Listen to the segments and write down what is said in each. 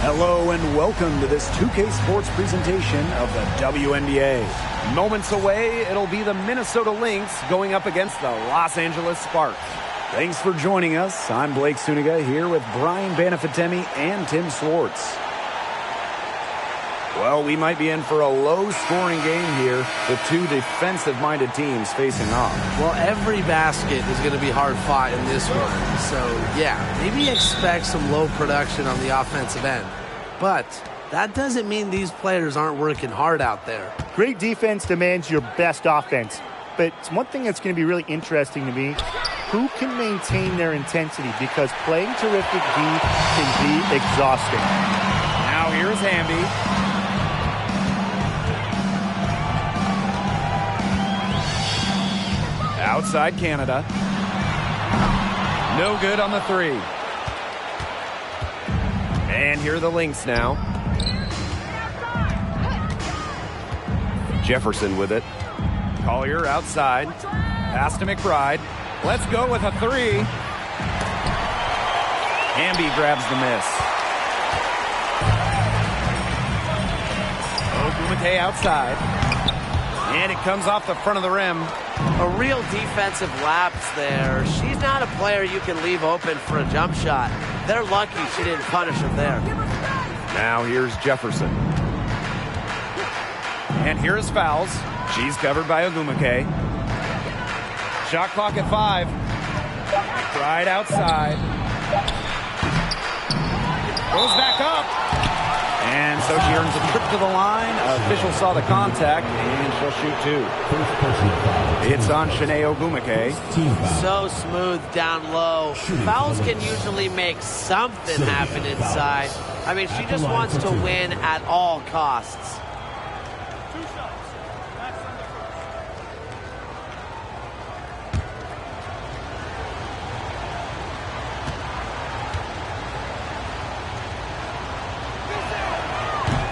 Hello and welcome to this 2K Sports presentation of the WNBA. Moments away, it'll be the Minnesota Lynx going up against the Los Angeles Sparks. Thanks for joining us. I'm Blake Suniga here with Brian Banafitemi and Tim Swartz. Well, we might be in for a low-scoring game here with two defensive-minded teams facing off. Well, every basket is going to be hard-fought in this one. So, yeah, maybe expect some low production on the offensive end. But that doesn't mean these players aren't working hard out there. Great defense demands your best offense. But one thing that's going to be really interesting to me, who can maintain their intensity? Because playing terrific D can be exhausting. Now here's Hamby. Outside Canada. No good on the three. And here are the Lynx now. Jefferson with it. Collier outside. Pass to McBride. Let's go with a three. Hamby grabs the miss. Ogumake outside. And it comes off the front of the rim. A real defensive lapse there. She's not a player you can leave open for a jump shot. They're lucky she didn't punish him there. Now here's Jefferson. And here's fouls. She's covered by Ogumake. Shot clock at 5. Right outside. Goes back up. And so she earns a trip to the line. Official saw the contact, and she'll shoot two. It's on Shanae Ogumake. So smooth down low. Fouls can usually make something happen inside. I mean, she just wants to win at all costs.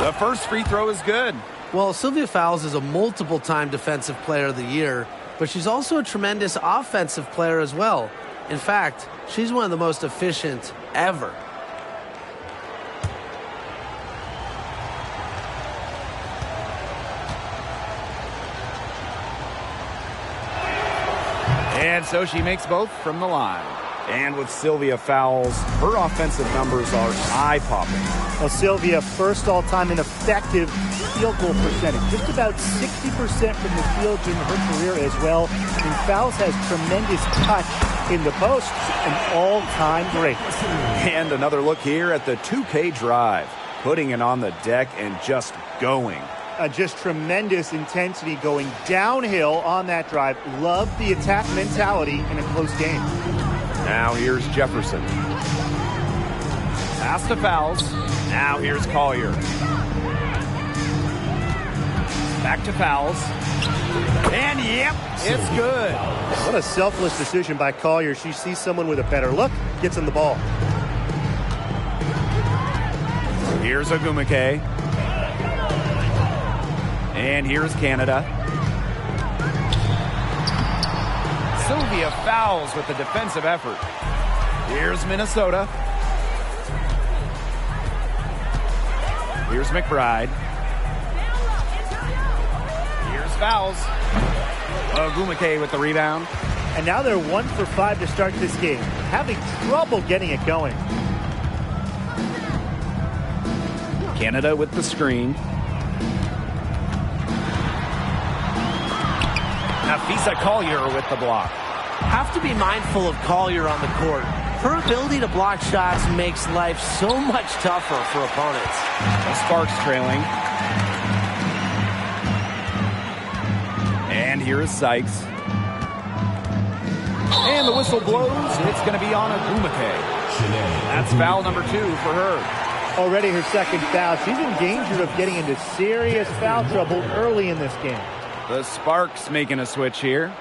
The first free throw is good. Well, Sylvia Fowles is a multiple-time Defensive Player of the Year, but she's also a tremendous offensive player as well. In fact, she's one of the most efficient ever. And so she makes both from the line. And with Sylvia Fowles, her offensive numbers are eye-popping. Well, Sylvia, first all-time in effective field goal percentage. Just about 60% from the field in her career as well. And Fowles has tremendous touch in the post, an all-time great. And another look here at the 2K drive. Putting it on the deck and just going. Just tremendous intensity going downhill on that drive. Love the attack mentality in a close game. Now here's Jefferson. Pass to Fowles. Now here's Collier. Back to Fowles. And yep, it's good. What a selfless decision by Collier. She sees someone with a better look, gets in the ball. Here's Ogumake. And here's Canada. Sylvia Fowles with the defensive effort. Here's Minnesota. Here's McBride. Here's Fowles. Ogumake with the rebound. And now they're 1 for 5 to start this game. Having trouble getting it going. Canada with the screen. Nafisa Collier with the block. Have to be mindful of Collier on the court. Her ability to block shots makes life so much tougher for opponents. The Sparks trailing. And here is Sykes. And the whistle blows. It's going to be on Ogumake. That's foul number 2 for her. Already her second foul. She's in danger of getting into serious foul trouble early in this game. The Sparks making a switch here.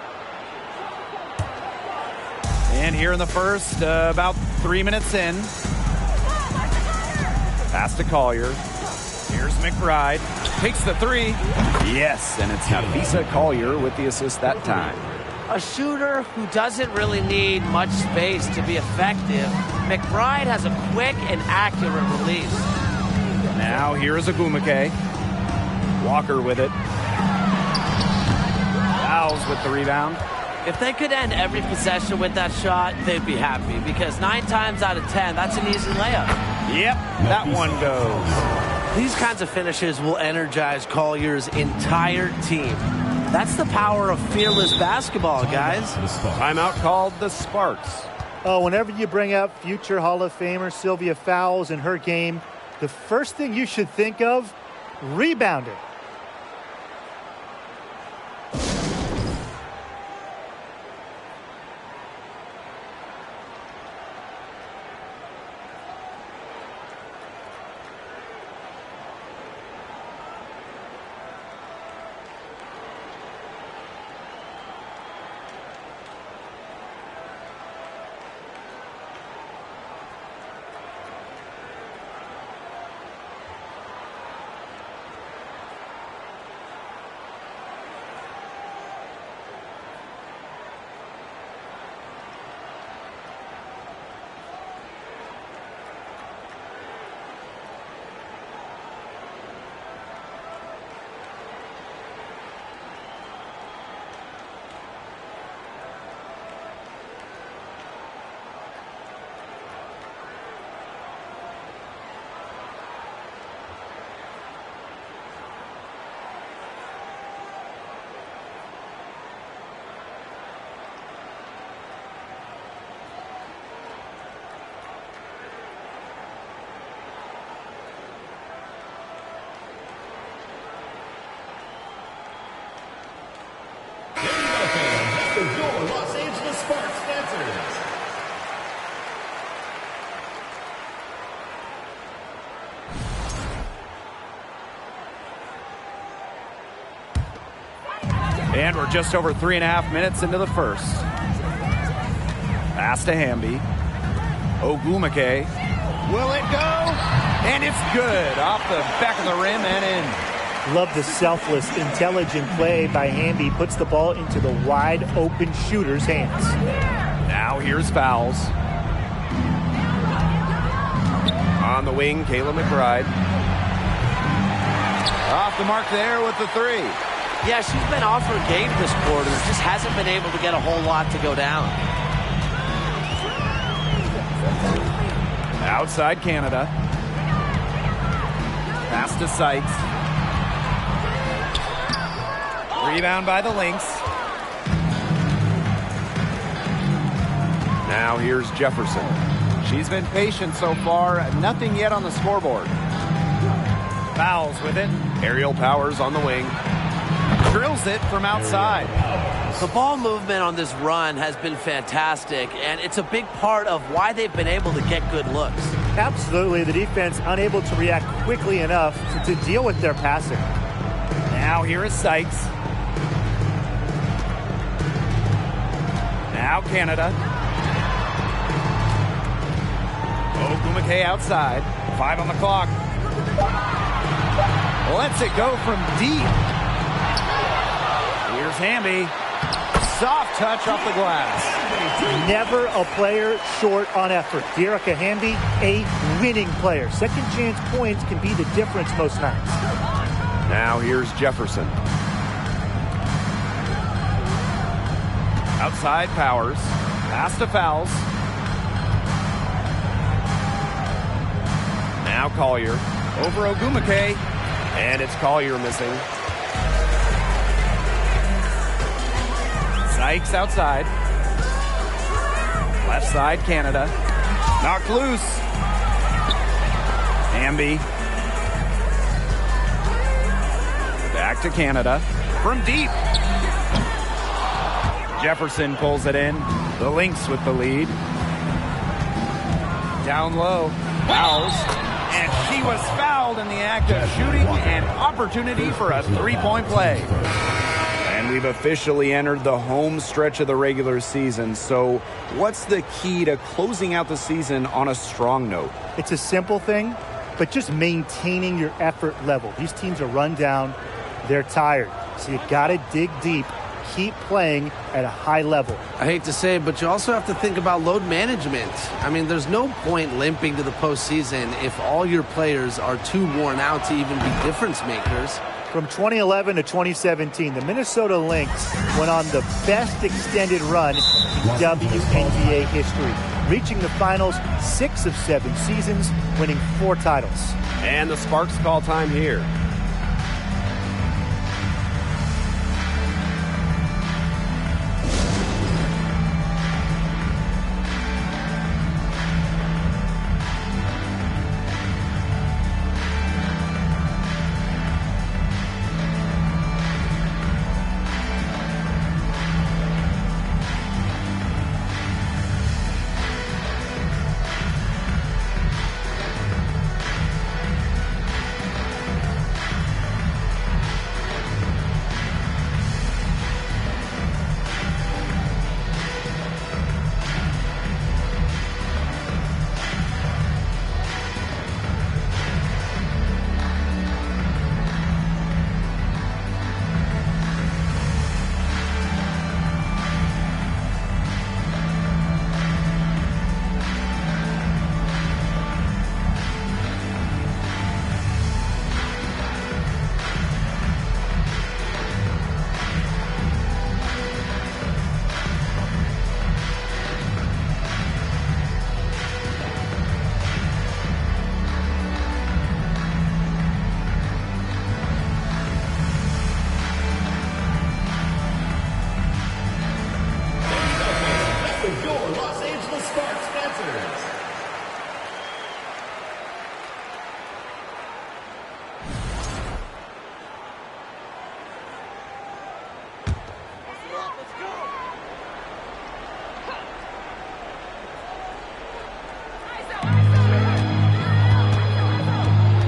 And here in the first, about 3 minutes in. Pass to Collier. Here's McBride. Takes the three. Yes, and it's Nafisa Collier with the assist that time. A shooter who doesn't really need much space to be effective, McBride has a quick and accurate release. Now here's Ogumake. Walker with it. Fouls with the rebound. If they could end every possession with that shot, they'd be happy, because 9 times out of 10, that's an easy layup. Yep, that one goes. These kinds of finishes will energize Collier's entire team. That's the power of fearless basketball, guys. Timeout called the Sparks. Oh, whenever you bring up future Hall of Famer Sylvia Fowles in her game, the first thing you should think of, rebounding. Your Los Angeles Sparks dancers. And we're just over 3.5 minutes into the first. Pass to Hamby. Ogumake. Will it go? And it's good. Off the back of the rim and in. Love the selfless, intelligent play by Hamby. Puts the ball into the wide-open shooter's hands. Now here's Fowles. On the wing, Kayla McBride. Off the mark there with the three. Yeah, she's been off her game this quarter. Just hasn't been able to get a whole lot to go down. Outside Canada. Pass to Sykes. Rebound by the Lynx. Now here's Jefferson. She's been patient so far. Nothing yet on the scoreboard. Fouls with it. Aerial Powers on the wing. Drills it from outside. The ball movement on this run has been fantastic, and it's a big part of why they've been able to get good looks. Absolutely. The defense unable to react quickly enough to deal with their passing. Now here is Sykes. Now Canada. Ogumake outside. 5 on the clock. Lets it go from deep. Here's Hamby. Soft touch off the glass. Never a player short on effort. Dearica Hamby, a winning player. Second chance points can be the difference most nights. Now here's Jefferson. Outside Powers. Pass to Fowles. Now Collier. Over Ogumake. And it's Collier missing. Sykes outside. Left side Canada. Knocked loose. Hamby. Back to Canada. From deep. Jefferson pulls it in. The Lynx with the lead. Down low. Fouls. And she was fouled in the act of shooting. An opportunity for a three-point play. And we've officially entered the home stretch of the regular season. So what's the key to closing out the season on a strong note? It's a simple thing, but just maintaining your effort level. These teams are run down. They're tired. So you got to dig deep. keep playing at a high level. I hate to say it, but you also have to think about load management. I mean, there's no point limping to the postseason if all your players are too worn out to even be difference makers. From 2011 to 2017, the Minnesota Lynx went on the best extended run in WNBA history, reaching the finals 6 of 7 seasons, winning 4 titles. And the Sparks call time here.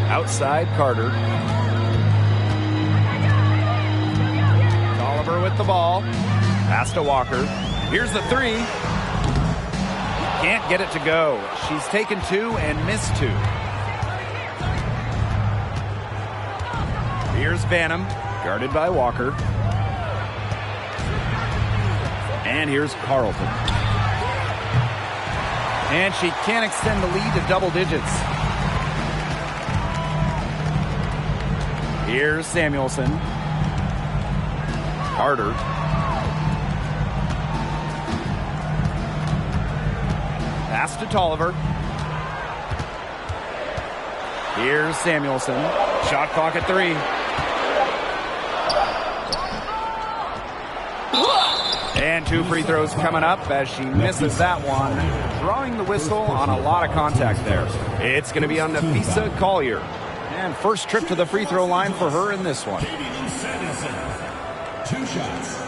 Outside, Carter. Oliver with the ball. Pass to Walker. Here's the 3. Can't get it to go. She's taken 2 and missed 2. Here's Banham, guarded by Walker. And here's Carlton. And she can't extend the lead to double digits. Here's Samuelson. Carter. Pass to Tolliver. Here's Samuelson. Shot clock at 3. And 2 free throws coming up as she misses that one. Drawing the whistle on a lot of contact there. It's going to be on Nafisa Collier. And first trip to the free throw line for her in this one. 2 shots.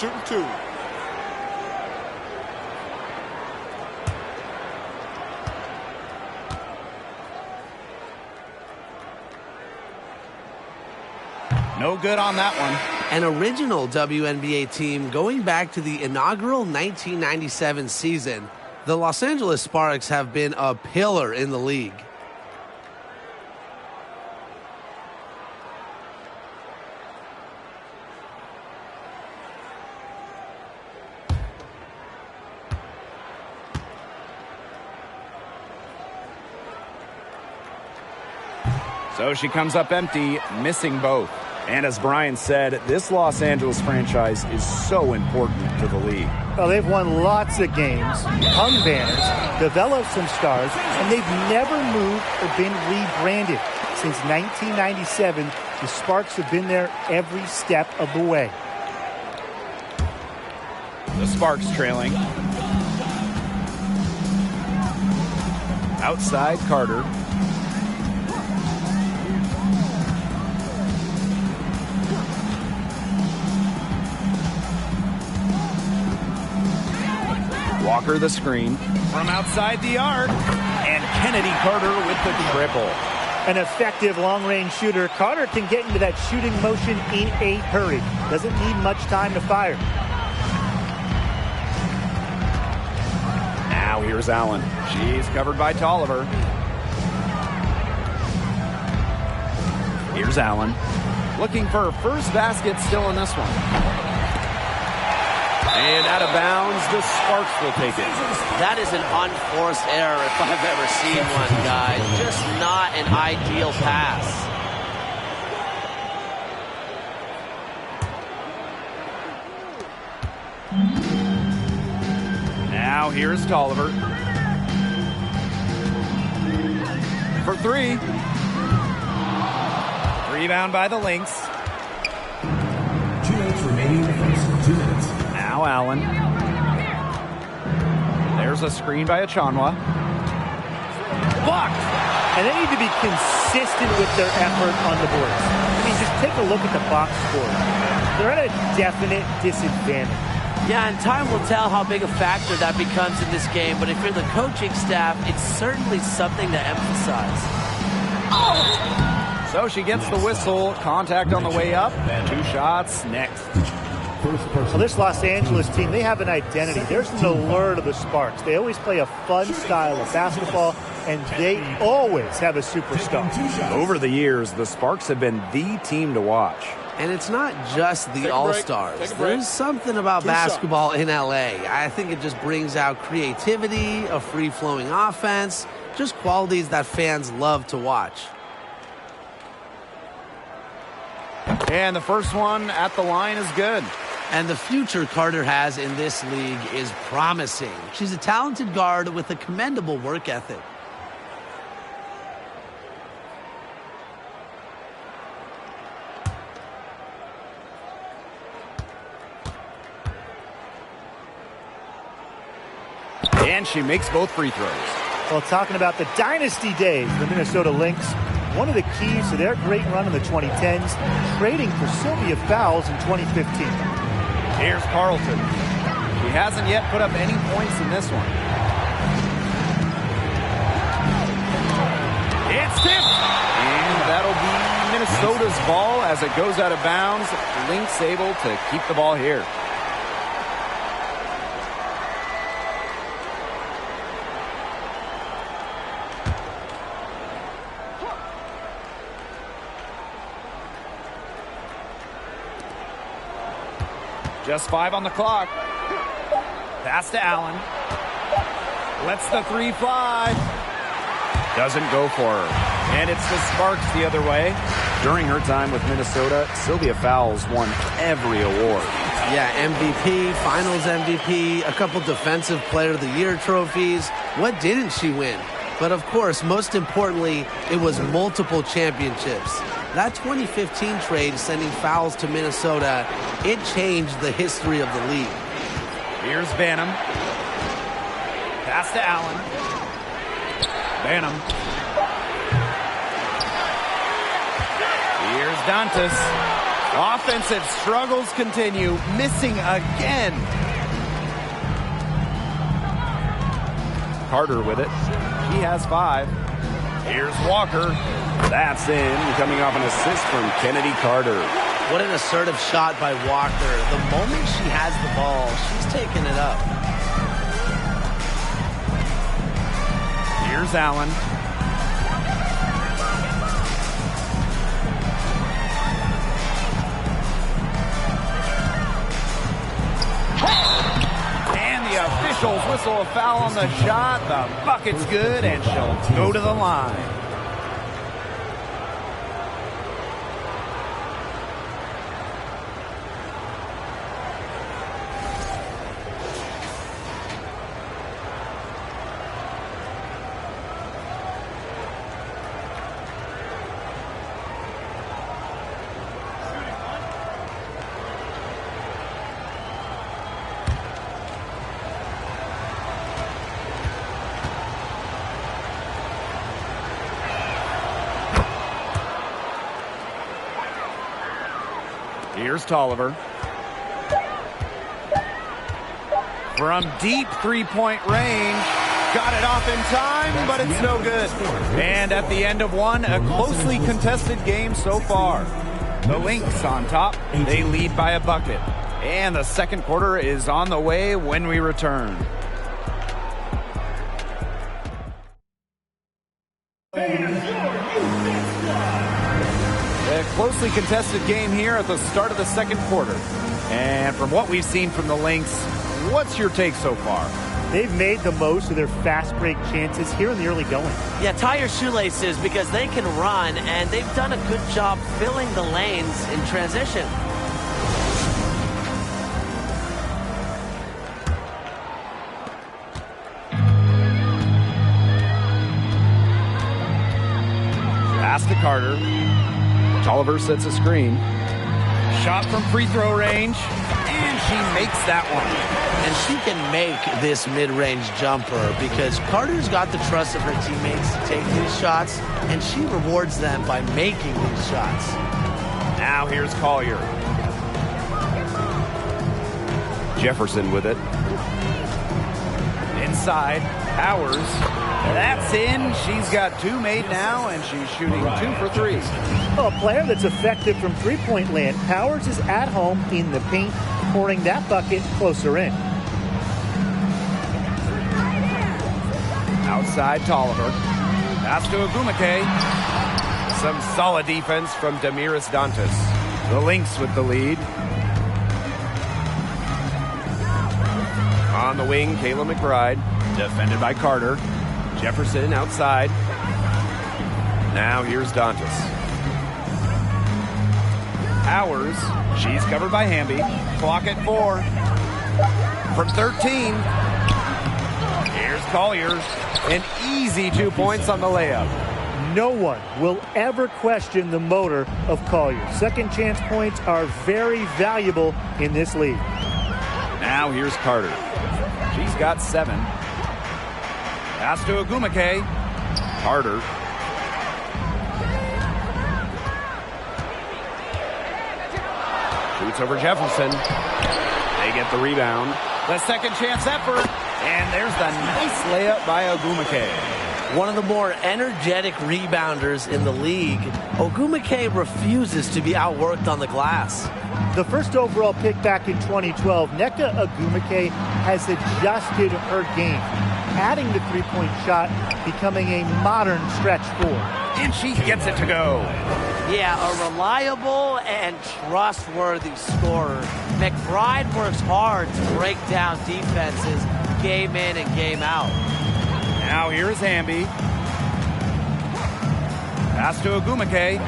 Shooting 2. No good on that one. An original WNBA team going back to the inaugural 1997 season, the Los Angeles Sparks have been a pillar in the league. So she comes up empty, missing both. And as Brian said, this Los Angeles franchise is so important to the league. Well, they've won lots of games, hung banners, developed some stars, and they've never moved or been rebranded. Since 1997, the Sparks have been there every step of the way. The Sparks trailing. Outside, Carter. Walker the screen from outside the arc, and Kennedy Carter with the triple. An effective long-range shooter, Carter can get into that shooting motion in a hurry. Doesn't need much time to fire. Now here's Allen. She's covered by Tolliver. Here's Allen. Looking for her first basket still in this one. And out of bounds, the Sparks will take it. That is an unforced error if I've ever seen one, guys. Just not an ideal pass. Now here's Tolliver. For three. Rebound by the Lynx. 2 minutes remaining in the first. 2 minutes. Now Allen. There's a screen by Achanwa. Blocked. And they need to be consistent with their effort on the boards. I mean, just take a look at the box score. They're at a definite disadvantage. Yeah, and time will tell how big a factor that becomes in this game. But if you're the coaching staff, it's certainly something to emphasize. So she gets the whistle. Contact on the way up. 2 shots next. Well, this Los Angeles team, they have an identity. There's an allure to the Sparks. They always play a fun style of basketball, and they always have a superstar. Over the years, the Sparks have been the team to watch. And it's not just the All-Stars. There's something about basketball in LA. I think it just brings out creativity, a free-flowing offense, just qualities that fans love to watch. And the first one at the line is good. And the future Carter has in this league is promising. She's a talented guard with a commendable work ethic. And she makes both free throws. Well, talking about the dynasty days, the Minnesota Lynx, one of the keys to their great run in the 2010s, trading for Sylvia Fowles in 2015. Here's Carlton. She hasn't yet put up any points in this one. It's tipped! And that'll be Minnesota's ball as it goes out of bounds. Lynx able to keep the ball here. Just 5 on the clock. Pass to Allen. Lets the 3 fly. Doesn't go for her. And it's the Sparks the other way. During her time with Minnesota, Sylvia Fowles won every award. Yeah, MVP, Finals MVP, a couple Defensive Player of the Year trophies. What didn't she win? But of course, most importantly, it was multiple championships. That 2015 trade sending Fowles to Minnesota, it changed the history of the league. Here's Banham. Pass to Allen. Banham. Here's Dantas. Offensive struggles continue. Missing again. Carter with it. He has 5. Here's Walker. That's in, coming off an assist from Kennedy Carter. What an assertive shot by Walker. The moment she has the ball, she's taking it up. Here's Allen. And the officials whistle a foul on the shot. The bucket's good, and she'll go to the line. Here's Tolliver. From deep three-point range. Got it off in time, but it's no good. And at the end of one, a closely contested game so far. The Lynx on top. They lead by a bucket. And the second quarter is on the way when we return. Closely contested game here at the start of the second quarter. And from what we've seen from the Lynx, what's your take so far? They've made the most of their fast break chances here in the early going. Yeah, tie your shoelaces because they can run, and they've done a good job filling the lanes in transition. Pass to Carter. Tolliver sets a screen. Shot from free throw range, and she makes that one. And she can make this mid-range jumper because Carter's got the trust of her teammates to take these shots, and she rewards them by making these shots. Now here's Collier. Jefferson with it. Inside, Powers. That's in. She's got 2 made now, and she's shooting 2 for 3. Well, a player that's effective from three-point land. Powers is at home in the paint, pouring that bucket closer in. Outside Tolliver. Pass to Agumake. Some solid defense from Damiris Dantas. The Lynx with the lead. On the wing, Kayla McBride. Defended by Carter. Jefferson outside. Now here's Dantas. Powers. She's covered by Hamby. Clock at 4. From 13. Here's Collier. An easy 2 points on the layup. No one will ever question the motor of Collier. Second chance points are very valuable in this league. Now here's Carter. She's got 7. Pass to Agumake. Carter. Shoots over Jefferson. They get the rebound. The second chance effort. And there's the nice layup by Agumake. One of the more energetic rebounders in the league, Agumake refuses to be outworked on the glass. The first overall pick back in 2012, Nneka Agumake has adjusted her game, adding the three-point shot, becoming a modern stretch 4. And she gets it to go. Yeah, a reliable and trustworthy scorer. McBride works hard to break down defenses game in and game out. Now here's Hamby. Pass to Agumake.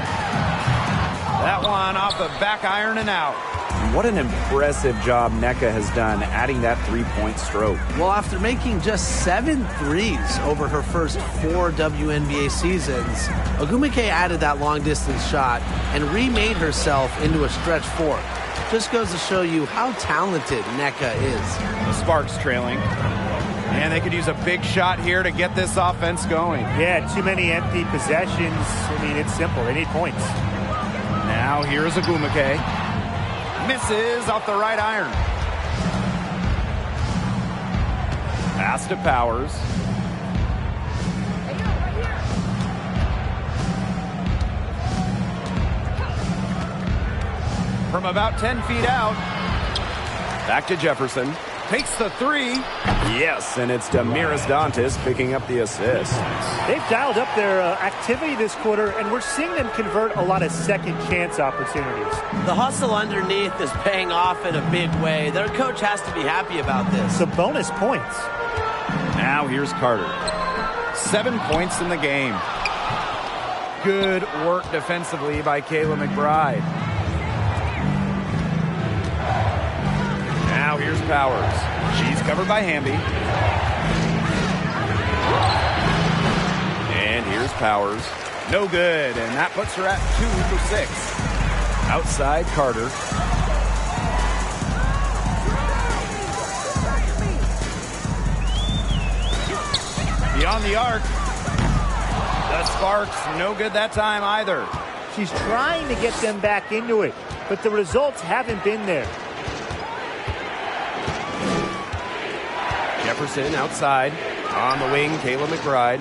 That one off the back iron and out. What an impressive job Nneka has done adding that three-point stroke. Well, after making just 7 threes over her first 4 WNBA seasons, Agumake added that long-distance shot and remade herself into a stretch 4. Just goes to show you how talented Nneka is. The Sparks trailing. And they could use a big shot here to get this offense going. Yeah, too many empty possessions. I mean, it's simple. They need points. Now here's Agumake. Misses off the right iron. Pass to Powers. From about 10 feet out. Back to Jefferson. Takes the 3. Yes, and it's Damiris Dantas picking up the assist. They've dialed up their activity this quarter, and we're seeing them convert a lot of second chance opportunities. The hustle underneath is paying off in a big way. Their coach has to be happy about this. Some bonus points. Now here's Carter. 7 points in the game. Good work defensively by Kayla McBride. Now here's Powers. She's covered by Hamby. And here's Powers. No good, and that puts her at 2 for 6. Outside Carter. Beyond the arc. The Sparks, no good that time either. She's trying to get them back into it, but the results haven't been there. Jefferson outside. On the wing, Kayla McBride.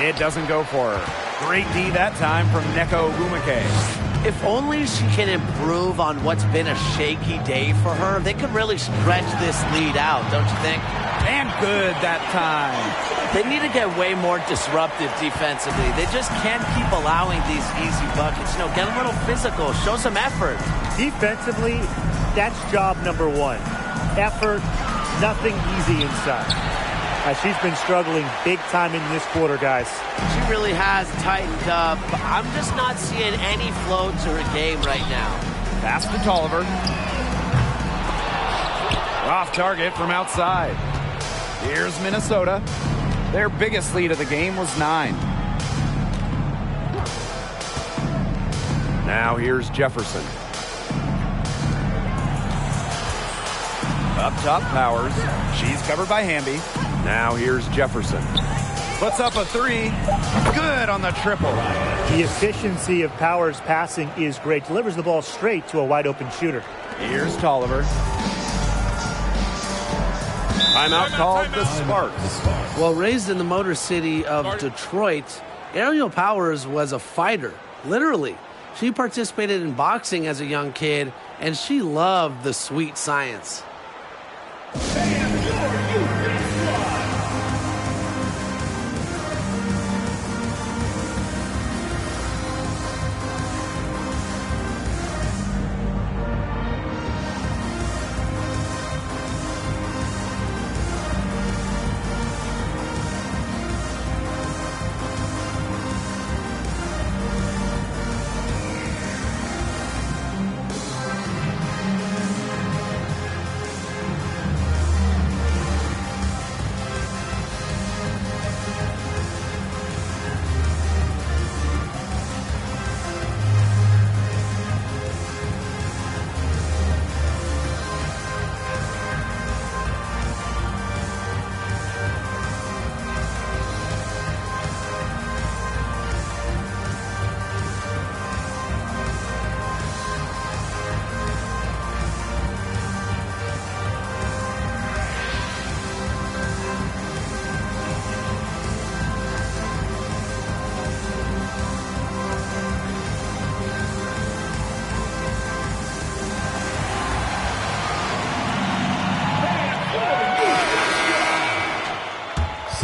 It doesn't go for her. Great D that time from Nneka Agumake. If only she can improve on what's been a shaky day for her, they could really stretch this lead out, don't you think? And good that time. They need to get way more disruptive defensively. They just can't keep allowing these easy buckets. Get a little physical, show some effort. Defensively, that's job number one. Effort, nothing easy inside. She's been struggling big time in this quarter, guys. She really has tightened up. I'm just not seeing any flow to her game right now. Pass to Tolliver. Off target from outside. Here's Minnesota. Their biggest lead of the game was 9. Now here's Jefferson. Up top, Powers. She's covered by Hamby. Now here's Jefferson. Puts up a 3. Good on the triple. The efficiency of Powers' passing is great. Delivers the ball straight to a wide-open shooter. Here's Tolliver. Timeout called the Sparks. Well, raised in the Motor City of Detroit, Ariel Powers was a fighter, literally. She participated in boxing as a young kid, and she loved the sweet science.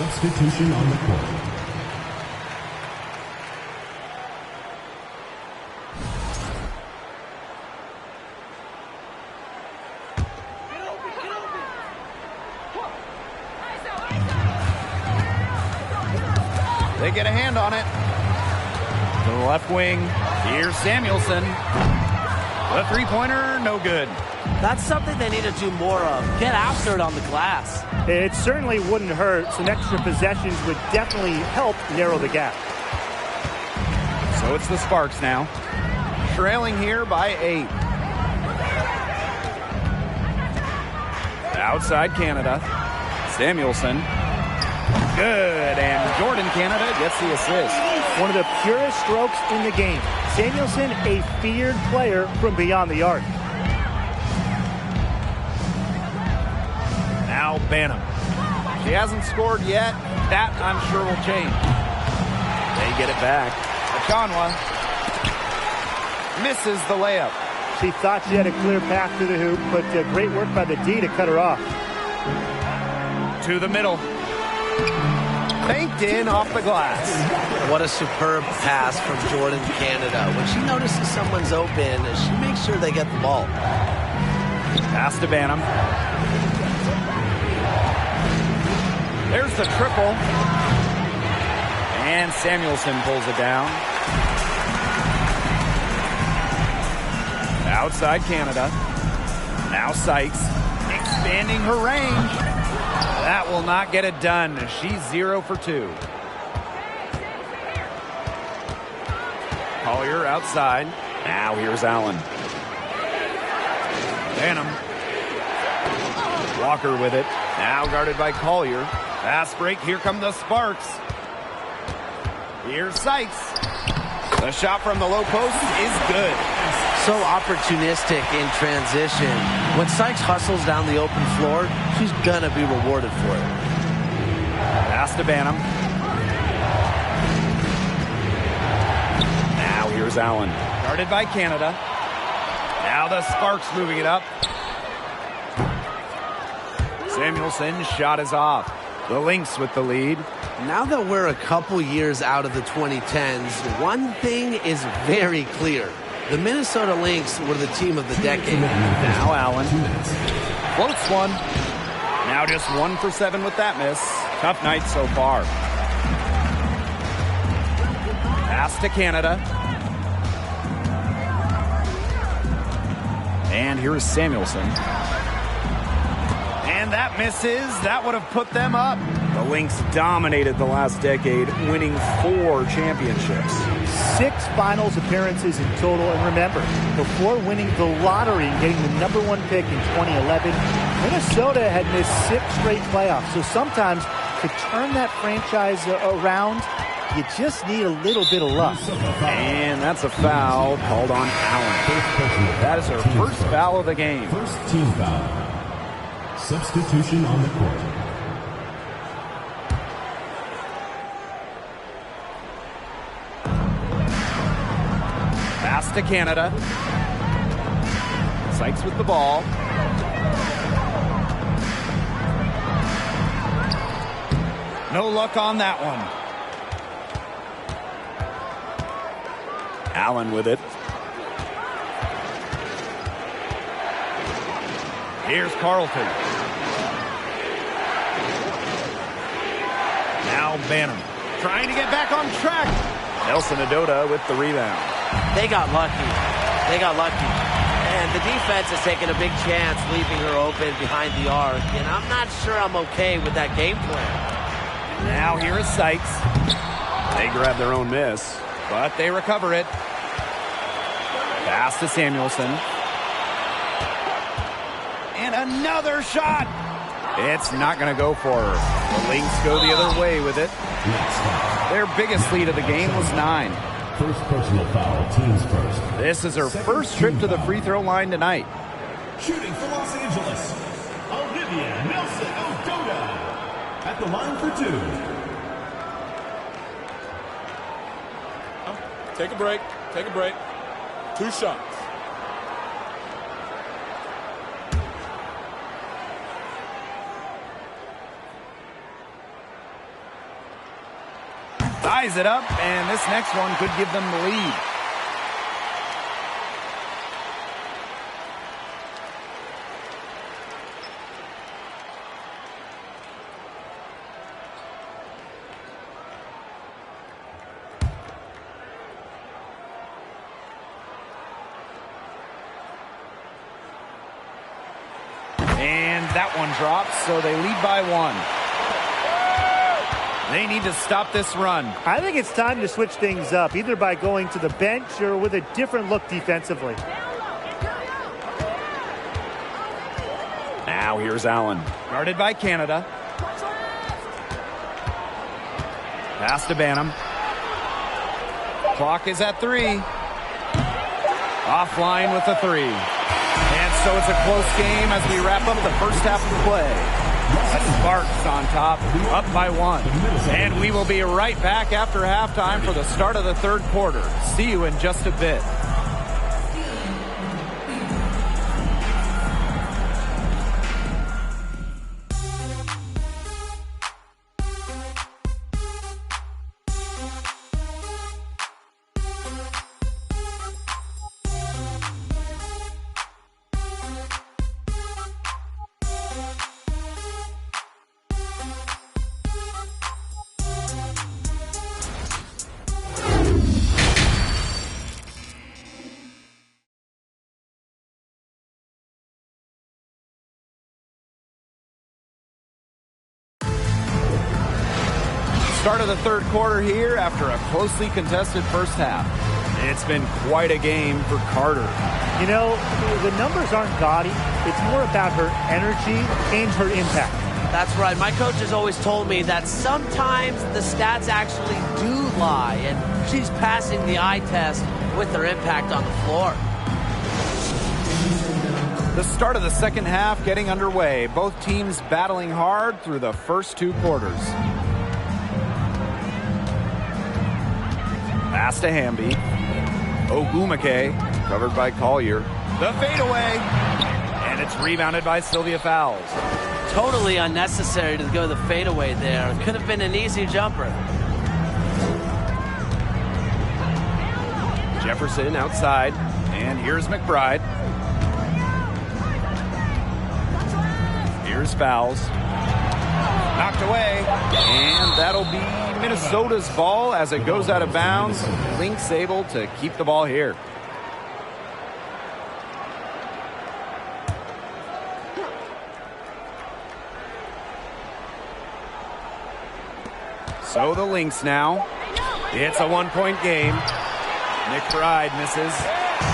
Substitution on the court. They get a hand on it. To the left wing. Here's Samuelson. The three-pointer, no good. That's something they need to do more of. Get after it on the glass. It certainly wouldn't hurt. Some extra possessions would definitely help narrow the gap. So it's the Sparks now. Trailing here by 8. Outside Canada. Samuelson. Good, and Jordan Canada gets the assist. One of the purest strokes in the game. Samuelson, a feared player from beyond the arc. Now Banham. She hasn't scored yet. That, I'm sure, will change. They get it back. Achanwa misses the layup. She thought she had a clear path to the hoop, but great work by the D to cut her off. To the middle. Banked in off the glass. What a superb pass from Jordan Canada. When she notices someone's open, she makes sure they get the ball. Pass to Banham. There's the triple. And Samuelson pulls it down. Outside Canada. Now Sykes expanding her range. That will not get it done. She's 0 for 2. Collier outside. Now here's Allen. Banham. Walker with it. Now guarded by Collier. Fast break. Here come the Sparks. Here's Sykes. The shot from the low post is good. So opportunistic in transition. When Sykes hustles down the open floor, she's going to be rewarded for it. Pass to Banham. Now here's Allen. Guarded by Canada. Now the Sparks moving it up. Samuelson's shot is off. The Lynx with the lead. Now that we're a couple years out of the 2010s, one thing is very clear. The Minnesota Lynx were the team of the decade. Now Allen. Floats one. Now just 1 for 7 with that miss. Tough night so far. Pass to Canada. And here's Samuelson. And that misses. That would have put them up. The Lynx dominated the last decade, winning 4 championships. 6 finals appearances in total. And remember, before winning the lottery and getting the #1 pick in 2011, Minnesota had missed 6 straight playoffs. So sometimes to turn that franchise around, you just need a little bit of luck. And that's a foul called on Allen. That is her first foul of the game. First team foul. Substitution on the court. Pass to Canada. Sykes with the ball. No luck on that one. Allen with it. Here's Carlton. Now Banham trying to get back on track. Nelson Adota with the rebound. They got lucky. They got lucky. And the defense has taken a big chance leaving her open behind the arc. And I'm not sure I'm okay with that game plan. Now here is Sykes. They grab their own miss, but they recover it. Pass to Samuelson. And another shot. It's not going to go for her. The Lynx go the other way with it. Their biggest lead of the game was 9. First personal foul, teams first. This is her first trip to the free throw line tonight. Shooting for Los Angeles, Olivia Nelson-Ododa. At the line for 2. Take a break. Take a break. 2 shots. Ties it up, and this next one could give them the lead. And that one drops, so they lead by 1. They need to stop this run. I think it's time to switch things up, either by going to the bench or with a different look defensively. Now here's Allen. Guarded by Canada. Pass to Banham. Clock is at 3. Offline with the 3. And so it's a close game as we wrap up the first half of the play. Sparks on top, up by 1. And we will be right back after halftime for the start of the third quarter. See you in just a bit. Start of the third quarter here after a closely contested first half. It's been quite a game for Carter. You know, the numbers aren't gaudy. It's more about her energy and her impact. That's right. My coach has always told me that sometimes the stats actually do lie, and she's passing the eye test with her impact on the floor. The start of the second half getting underway. Both teams battling hard through the first 2 quarters. Pass to Hamby. Ogumake, covered by Collier. The fadeaway. And it's rebounded by Sylvia Fowles. Totally unnecessary to go the fadeaway there. Could have been an easy jumper. Jefferson outside. And here's McBride. Here's Fowles. Knocked away. And that'll be Minnesota's ball as it goes out of bounds. Lynx able to keep the ball here. So the Lynx now. It's a one-point game. McBride misses.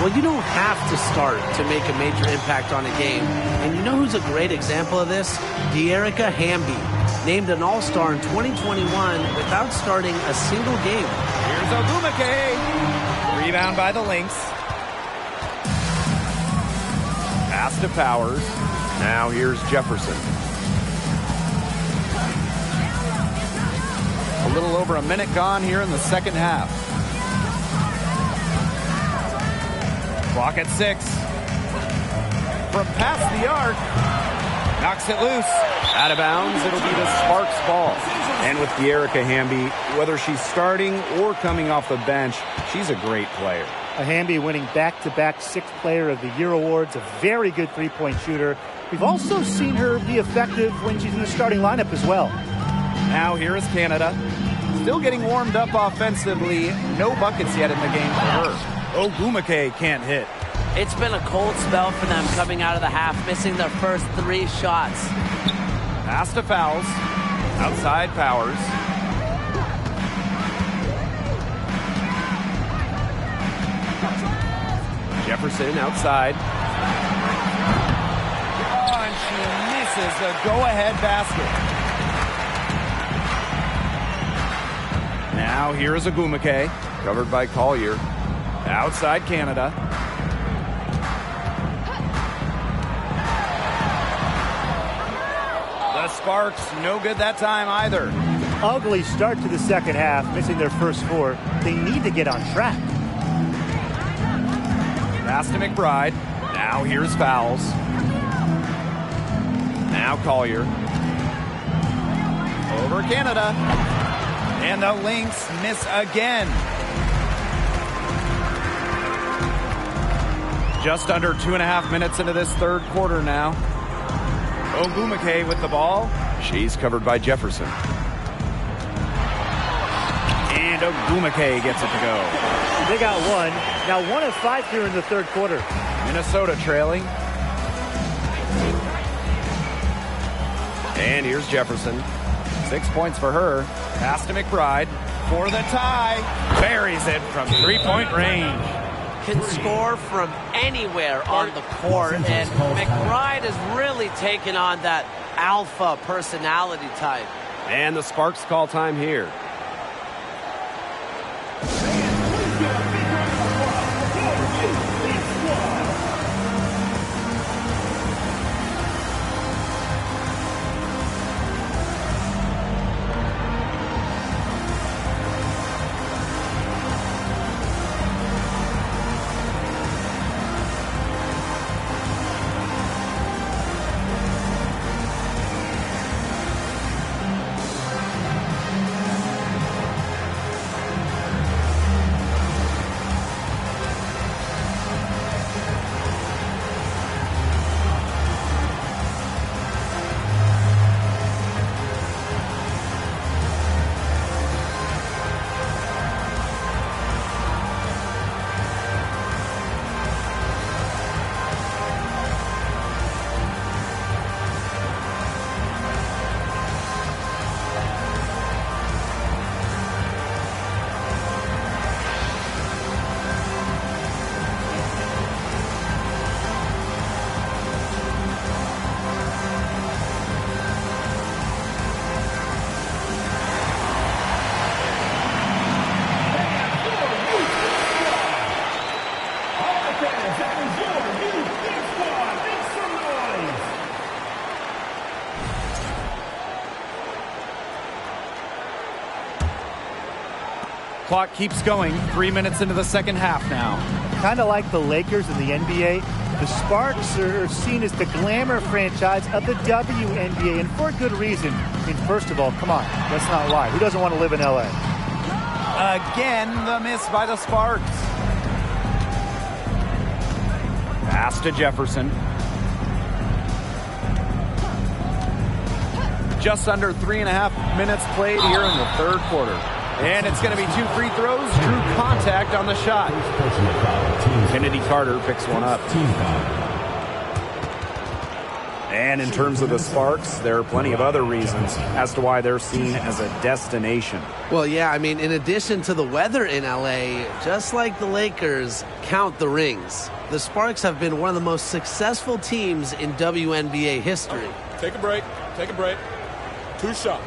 Well, you don't have to start to make a major impact on a game. And you know who's a great example of this? De'Erica Hamby, named an All-Star in 2021 without starting a single game. Here's Ogumake. Rebound by the Lynx. Pass to Powers. Now here's Jefferson. A little over a minute gone here in the second half. Clock at 6. From past the arc. Knocks it loose. Out of bounds. It'll be the Sparks ball. And with De'Erica Hamby, whether she's starting or coming off the bench, she's a great player. Hamby winning back-to-back Sixth Player of the Year awards. A very good three-point shooter. We've also seen her be effective when she's in the starting lineup as well. Now here is Canada. Still getting warmed up offensively. No buckets yet in the game for her. Ogumake can't hit. It's been a cold spell for them coming out of the half, missing their first 3 shots. Pass to Fowles. Outside Powers. Jefferson outside. Oh, and she misses the go-ahead basket. Now here is Ogumake, covered by Collier. Outside Canada. The Sparks, no good that time either. Ugly start to the second half, missing their first 4. They need to get on track. Pass to McBride. Now here's Fowles. Now Collier. Over Canada. And the Lynx miss again. Just under 2.5 minutes into this third quarter now. Ogumake with the ball. She's covered by Jefferson. And Ogumake gets it to go. They got one. Now 1 of 5 here in the third quarter. Minnesota trailing. And here's Jefferson. 6 points for her. Pass to McBride for the tie. Buries it from three-point range. Can score from anywhere on the court, and McBride has really taken on that alpha personality type. And the Sparks call time here. Clock keeps going. 3 minutes into the second half now. Kind of like the Lakers in the NBA, the Sparks are seen as the glamour franchise of the WNBA, and for a good reason. I mean, first of all, come on, let's not lie. Who doesn't want to live in LA? Again, the miss by the Sparks. Pass to Jefferson. Just under 3.5 minutes played here in the third quarter. And it's going to be 2 free throws. Drew contact on the shot. Kennedy Carter picks one up. And in terms of the Sparks, there are plenty of other reasons as to why they're seen as a destination. Well, yeah, I mean, in addition to the weather in LA, just like the Lakers, count the rings. The Sparks have been one of the most successful teams in WNBA history. Take a break. Take a break. 2 shots.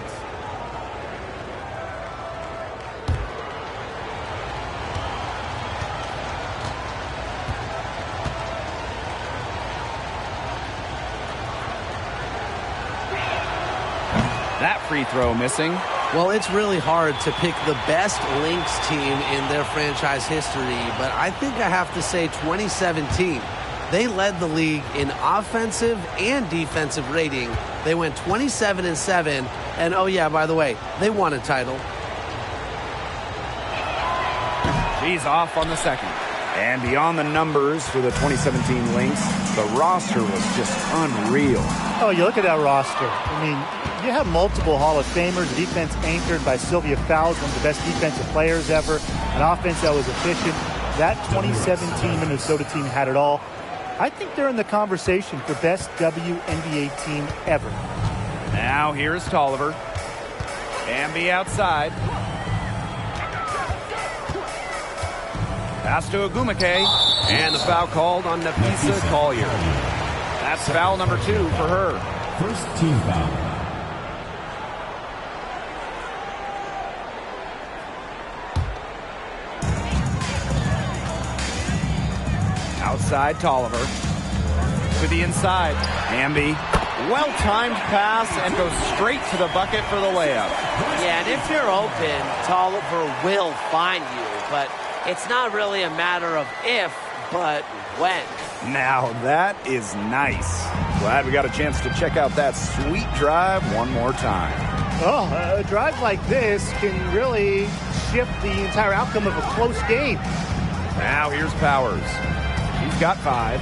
That free throw missing. Well, it's really hard to pick the best Lynx team in their franchise history, but I think I have to say 2017. They led the league in offensive and defensive rating. They went 27-7, and oh yeah, by the way, they won a title. He's off on the second. And beyond the numbers for the 2017 Lynx, the roster was just unreal. Oh, you look at that roster. I mean, you have multiple Hall of Famers, defense anchored by Sylvia Fowles, one of the best defensive players ever, an offense that was efficient. That 2017 Minnesota team had it all. I think they're in the conversation for best WNBA team ever. Now here's Tolliver. Amby outside. Pass to Agumake. And the foul called on Napisa Collier. That's foul number 2 for her. First team foul. Outside Tolliver. To the inside. Amby. Well-timed pass and goes straight to the bucket for the layup. Yeah, and if you're open, Tolliver will find you, but it's not really a matter of if, but when. Now that is nice. Glad we got a chance to check out that sweet drive one more time. Oh, a drive like this can really shift the entire outcome of a close game. Now here's Powers. She's got 5.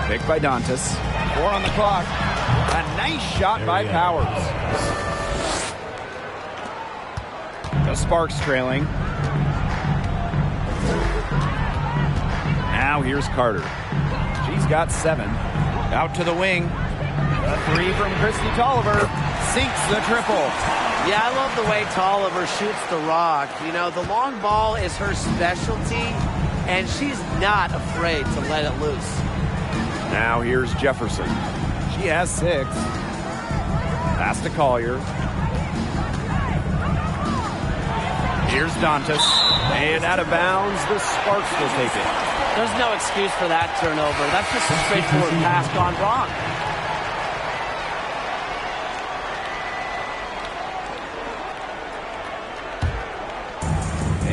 Picked by Dantas. 4 on the clock. A nice shot by Powers. The Sparks trailing. Now here's Carter. She's got 7. Out to the wing. A 3 from Christy Tolliver. Sinks the triple. Yeah, I love the way Tolliver shoots the rock. You know, the long ball is her specialty, and she's not afraid to let it loose. Now here's Jefferson. She has 6. Pass to Collier. Here's Dantas. And out of bounds, the Sparks will take it. There's no excuse for that turnover. That's just a straightforward pass gone wrong.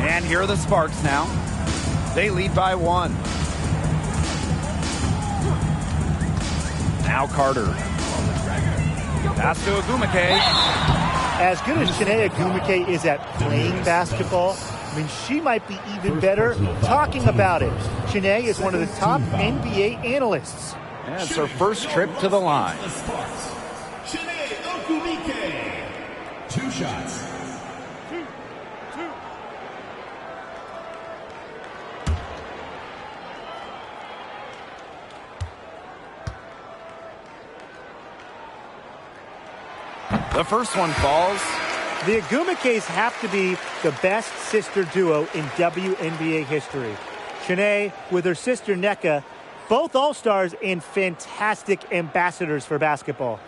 And here are the Sparks now. They lead by 1. Now Carter. Pass to Agumake. As good as Chiney Agumake is at playing basketball, I mean, she might be even better talking about it. Chiney is one of the top NBA analysts. And it's her first trip to the line. Chiney Agumake. 2 shots. The first one falls. The Agumakes have to be the best sister duo in WNBA history. Chiney with her sister Nneka, both All-Stars and fantastic ambassadors for basketball.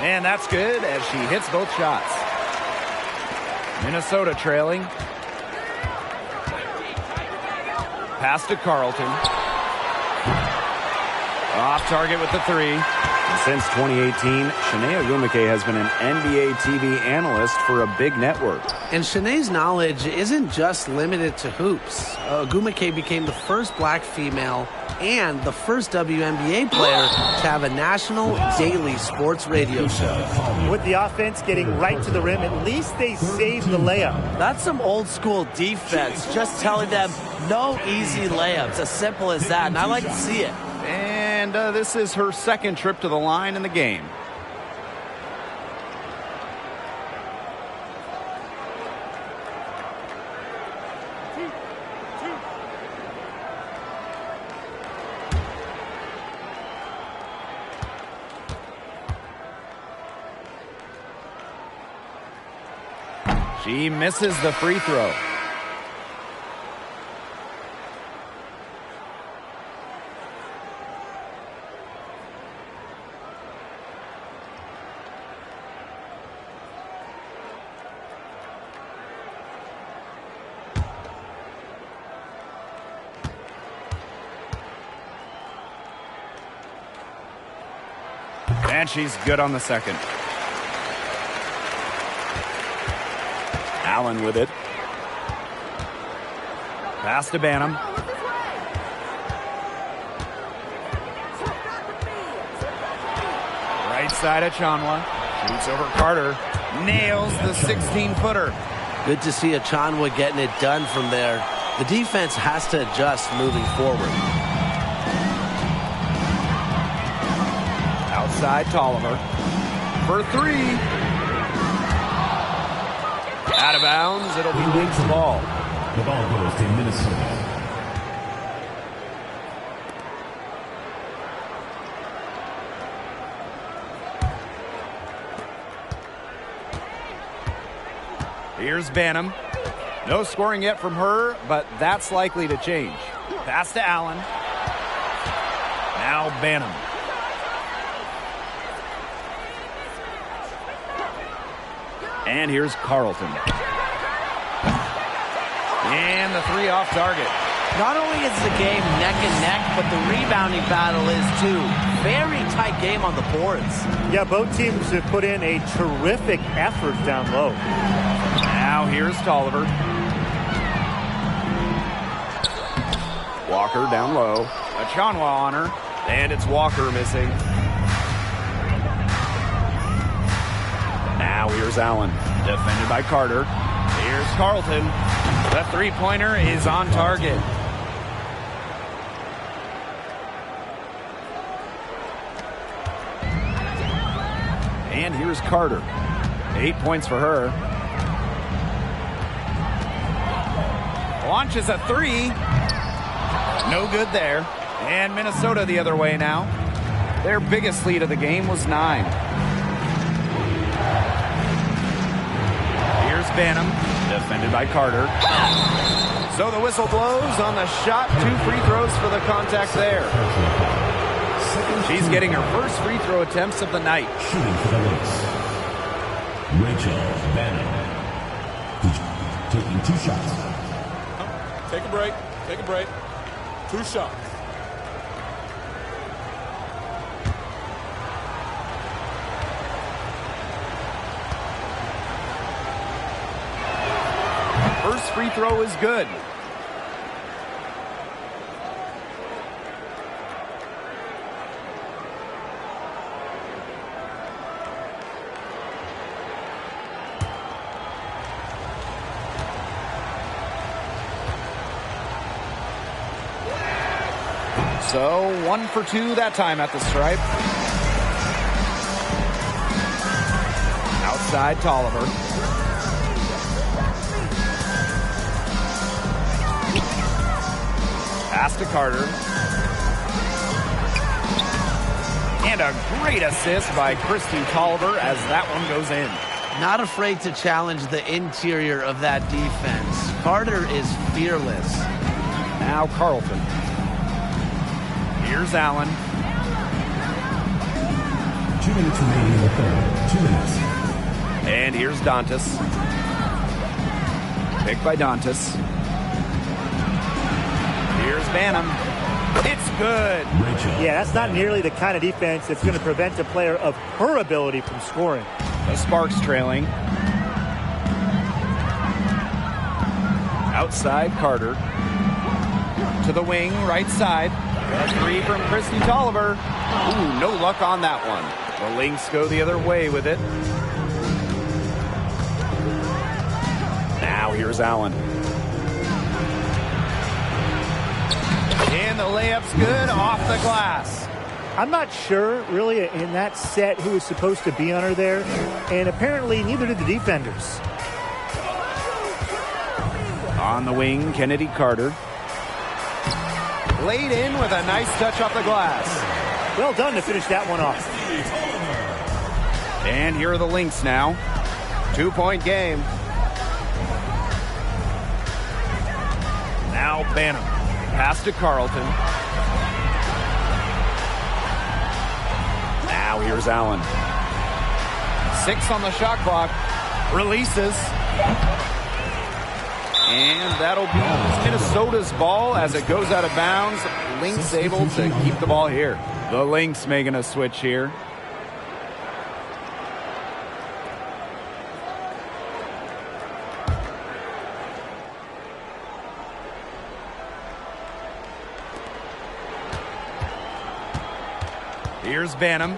And that's good as she hits both shots. Minnesota trailing. Pass to Carlton. Off target with the three. And since 2018, Shanae Ogwumike has been an NBA TV analyst for a big network. And Shanae's knowledge isn't just limited to hoops. Ogwumike became the first black female and the first WNBA player to have a national daily sports radio show. With the offense getting right to the rim, at least they saved the layup. That's some old school defense, just telling them no easy layups, as simple as that, and I like to see it. And this is her second trip to the line in the game. She misses the free throw. And she's good on the second. Allen with it. Pass to Banham. Right side of Chanwa. Shoots over Carter. Nails the 16-footer. Good to see Achanwa getting it done from there. The defense has to adjust moving forward. Outside Tolliver. For three. Out of bounds. It'll be Lynx ball. The ball goes to Minnesota. Here's Banham. No scoring yet from her, but that's likely to change. Pass to Allen. Now Banham. And here's Carlton. And the three off target. Not only is the game neck and neck, but the rebounding battle is too. Very tight game on the boards. Yeah, both teams have put in a terrific effort down low. Now here's Tolliver. Walker down low. Achanwa on her. And it's Walker missing. Now here's Allen. Defended by Carter. Here's Carlton. The three-pointer is on target. And here's Carter. 8 points for her. Launches a three. No good there. And Minnesota the other way now. Their biggest lead of the game was 9. Here's Banham. Defended by Carter. So the whistle blows on the shot. 2 free throws for the contact there. She's getting her first free throw attempts of the night. Shooting for the Lynx. Rachel Banham. Taking 2 shots. Take a break. Take a break. 2 shots. First free throw is good. So 1 for 2 that time at the stripe. Outside Tolliver. Pass to Carter. And a great assist by Christy Tolliver as that one goes in. Not afraid to challenge the interior of that defense. Carter is fearless. Now Carlton. Here's Allen. 2 minutes remaining in the third. 2 minutes. And here's Dantas. Picked by Dantas. Here's Banham. It's good. Yeah, that's not nearly the kind of defense that's going to prevent a player of her ability from scoring. The Sparks trailing. Outside Carter. To the wing, right side. A three from Christy Tolliver. Ooh, no luck on that one. The Lynx go the other way with it. Now here's Allen. And the layup's good off the glass. I'm not sure, really, in that set who was supposed to be on her there. And apparently, neither did the defenders. On the wing, Kennedy Carter. Laid in with a nice touch off the glass. Well done to finish that one off. And here are the Lynx now. 2-point game. Now Banham. Pass to Carlton. Now here's Allen. 6 on the shot clock. Releases. And that'll be Minnesota's ball as it goes out of bounds. Lynx able to keep the ball here. The Lynx making a switch here. Here's Banham.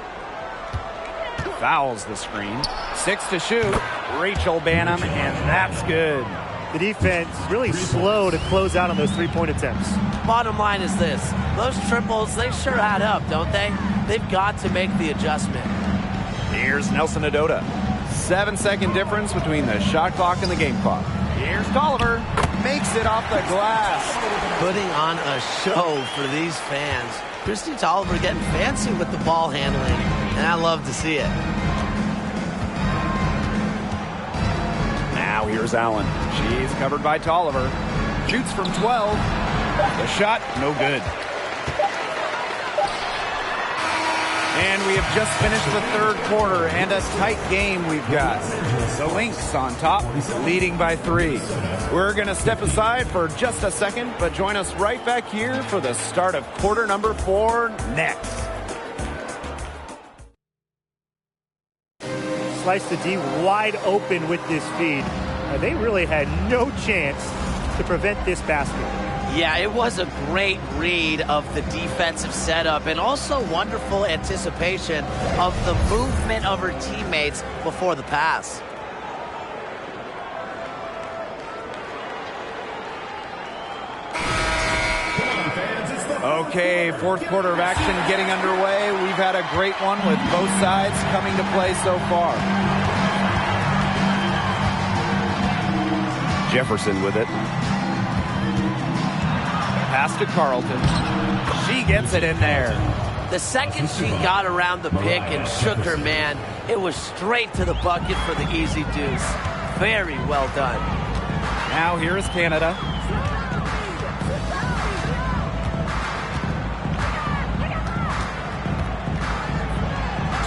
Fouls the screen. 6 to shoot. Rachel Banham, and that's good. The defense really slow to close out on those three-point attempts. Bottom line is this. Those triples, they sure add up, don't they? They've got to make the adjustment. Here's Nelson Adota. 7-second difference between the shot clock and the game clock. Here's Tolliver. Makes it off the glass. Putting on a show for these fans. Christy Tolliver getting fancy with the ball handling, and I love to see it. Now here's Allen. She's covered by Tolliver. Shoots from 12. The shot, no good. And we have just finished the third quarter, and a tight game we've got. The Lynx on top, leading by 3. We're going to step aside for just a second, but join us right back here for the start of quarter number 4 next. Slice the D wide open with this feed. They really had no chance to prevent this basket. Yeah, it was a great read of the defensive setup and also wonderful anticipation of the movement of her teammates before the pass. Okay, fourth quarter of action getting underway. We've had a great one with both sides coming to play so far. Jefferson with it. Pass to Carlton. She gets it in there. The second she got around the pick and shook her man, it was straight to the bucket for the easy deuce. Very well done. Now here is Canada.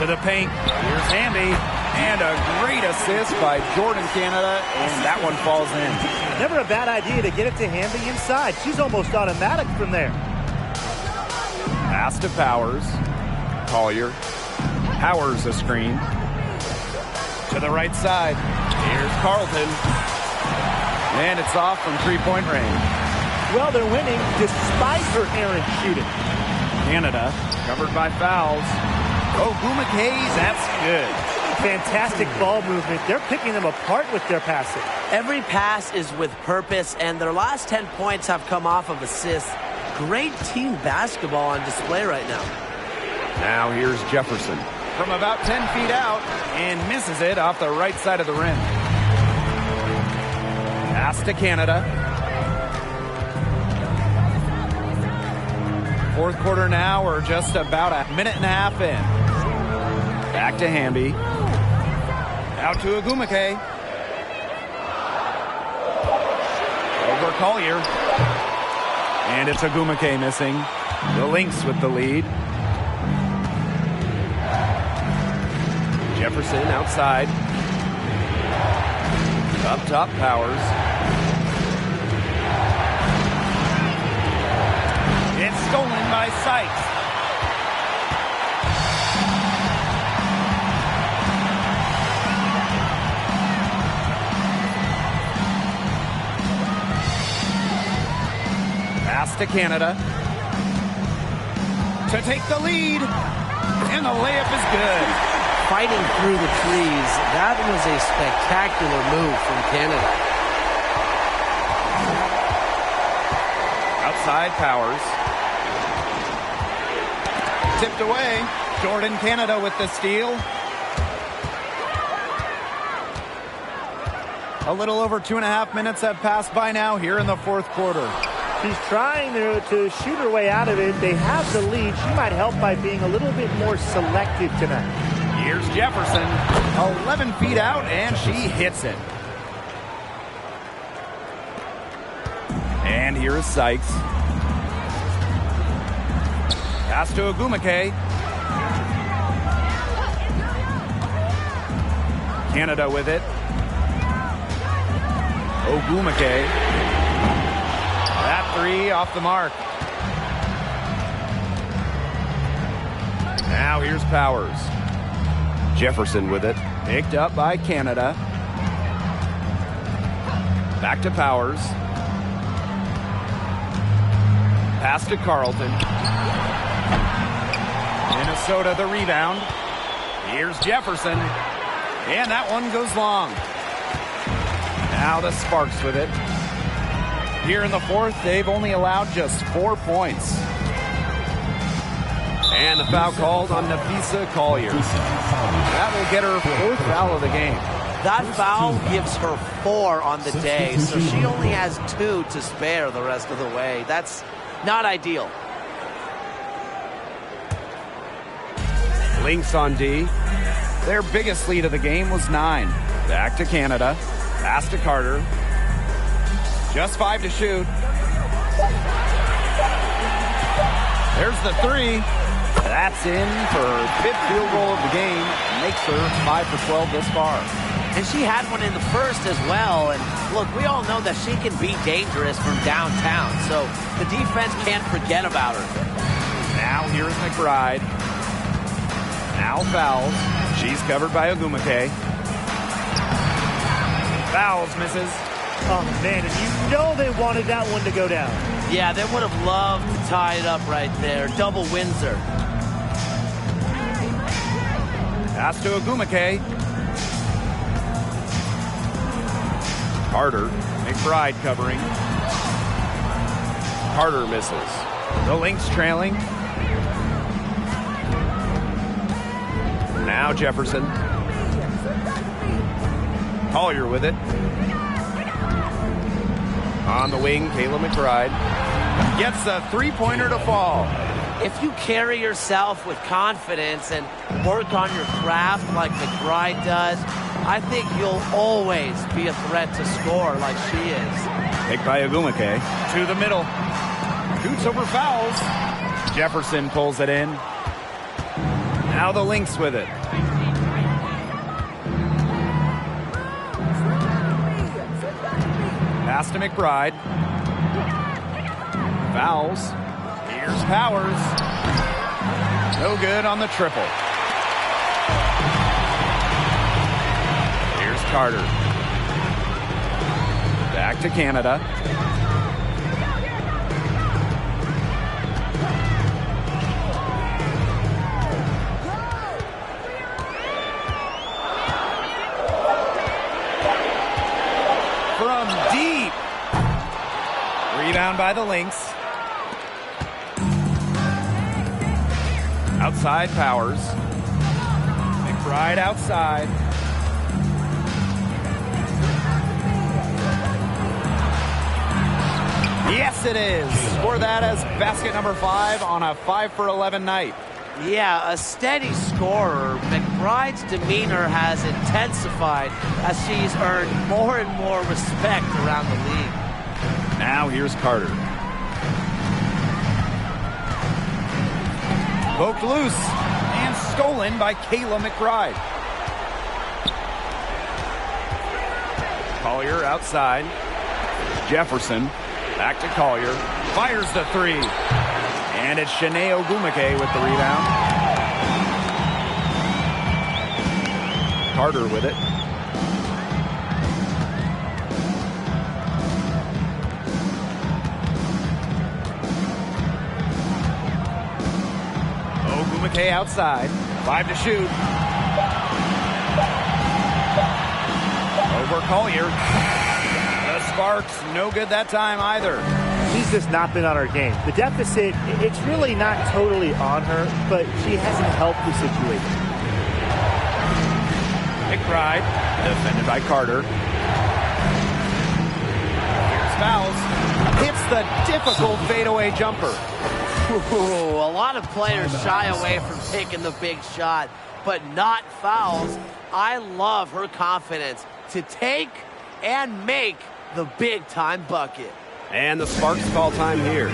To the paint. Here's Hamby. And a great assist by Jordan Canada, and that one falls in. Never a bad idea to get it to Hamby inside. She's almost automatic from there. Pass to Powers. Collier. Powers a screen. To the right side. Here's Carlton. And it's off from three-point range. Well, they're winning despite her errant shooting. Canada covered by fouls. Oh, Gumakay's, that's good. Fantastic ball movement. They're picking them apart with their passing. Every pass is with purpose, and their last 10 points have come off of assists. Great team basketball on display right now. Now here's Jefferson from about 10 feet out and misses it off the right side of the rim. Pass to Canada. Fourth quarter now, we're just about a minute and a half in. Back to Hamby. Out to Agumake. Over Collier. And it's Agumake missing. The Lynx with the lead. Jefferson outside. Up top, Powers. stolen by Sykes. Pass to Canada to take the lead, and the layup is good. Fighting through the trees, that was a spectacular move from Canada. Outside Powers. Tipped away. Jordan Canada with the steal. A little over 2.5 minutes have passed by now here in the fourth quarter. She's trying to shoot her way out of it. They have the lead. She might help by being a little bit more selective tonight. Here's Jefferson, 11 feet out, and she hits it. And here is Sykes. Pass to Ogumake. Canada with it. Ogumake. That three off the mark. Now here's Powers. Jefferson with it. Picked up by Canada. Back to Powers. Pass to Carlton. Minnesota the rebound. Here's Jefferson. And that one goes long. Now the Sparks with it. Here in the fourth, they've only allowed just 4 points. And the foul called on Napisa Collier. That will get her 4th foul of the game. That foul gives her 4 on the day, so she only has 2 to spare the rest of the way. That's not ideal. Lynx on D. Their biggest lead of the game was 9. Back to Canada. Pass to Carter. Just 5 to shoot. There's the 3. That's in for her 5th field goal of the game. Makes her 5 for 12 this far. And she had one in the first as well. And look, we all know that she can be dangerous from downtown. So the defense can't forget about her. Now here's McBride. Now fouls. She's covered by Ogumake. Fouls, misses. Oh, man, and you know they wanted that one to go down. Yeah, they would have loved to tie it up right there. Double Windsor. Pass to Ogumake. Carter. McBride covering. Carter misses. The Lynx trailing. Now Jefferson. Collier with it. On the wing, Kayla McBride gets a three-pointer to fall. If you carry yourself with confidence and work on your craft like McBride does, I think you'll always be a threat to score like she is. Picked by Ogumake. To the middle. Coots over fouls. Jefferson pulls it in. Now the Lynx with it. Pass to McBride. Fouls. Here's Powers. No good on the triple. Here's Carter. Back to Canada. From deep. Rebound by the Lynx. Outside Powers. McBride outside. Yes, it is. Score that as basket number 5 on a 5 for 11 night. Yeah, a steady scorer. McBride's demeanor has intensified as she's earned more and more respect around the league. Now here's Carter. Poked loose and stolen by Kayla McBride. Collier outside. Jefferson back to Collier. Fires the 3. And it's Shanae Ogwumike with the rebound. Carter with it. Ogwumike outside. 5 to shoot. Over Collier. The Sparks, no good that time either. She's just not been on her game. The deficit, it's really not totally on her, but she hasn't helped the situation. McBride, defended by Carter. Here's Fouls. Hits the difficult fadeaway jumper. Ooh, a lot of players shy away from taking the big shot, but not Fouls. I love her confidence to take and make the big-time bucket. And the Sparks call time here.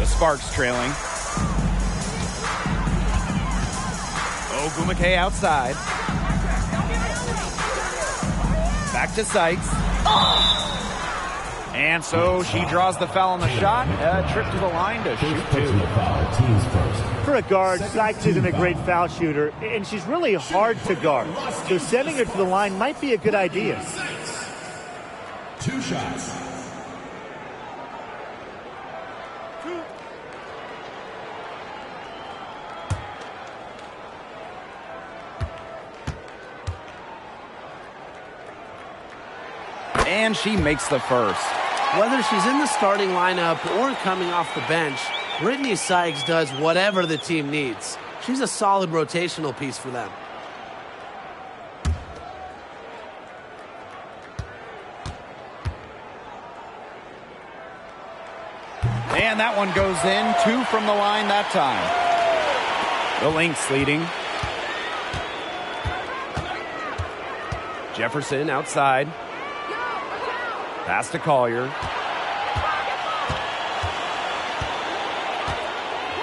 Sparks trailing. Ogwumike outside. Back to Sykes. And so she draws the foul on the shot. A trip to the line to shoot two. For a guard, Sykes isn't a great foul shooter, and she's really hard to guard. So sending her to the line might be a good idea. 2 shots. And she makes the first. Whether she's in the starting lineup or coming off the bench, Brittany Sykes does whatever the team needs. She's a solid rotational piece for them. And that one goes in. 2 from the line that time. The Lynx leading. Jefferson outside. Pass to Collier.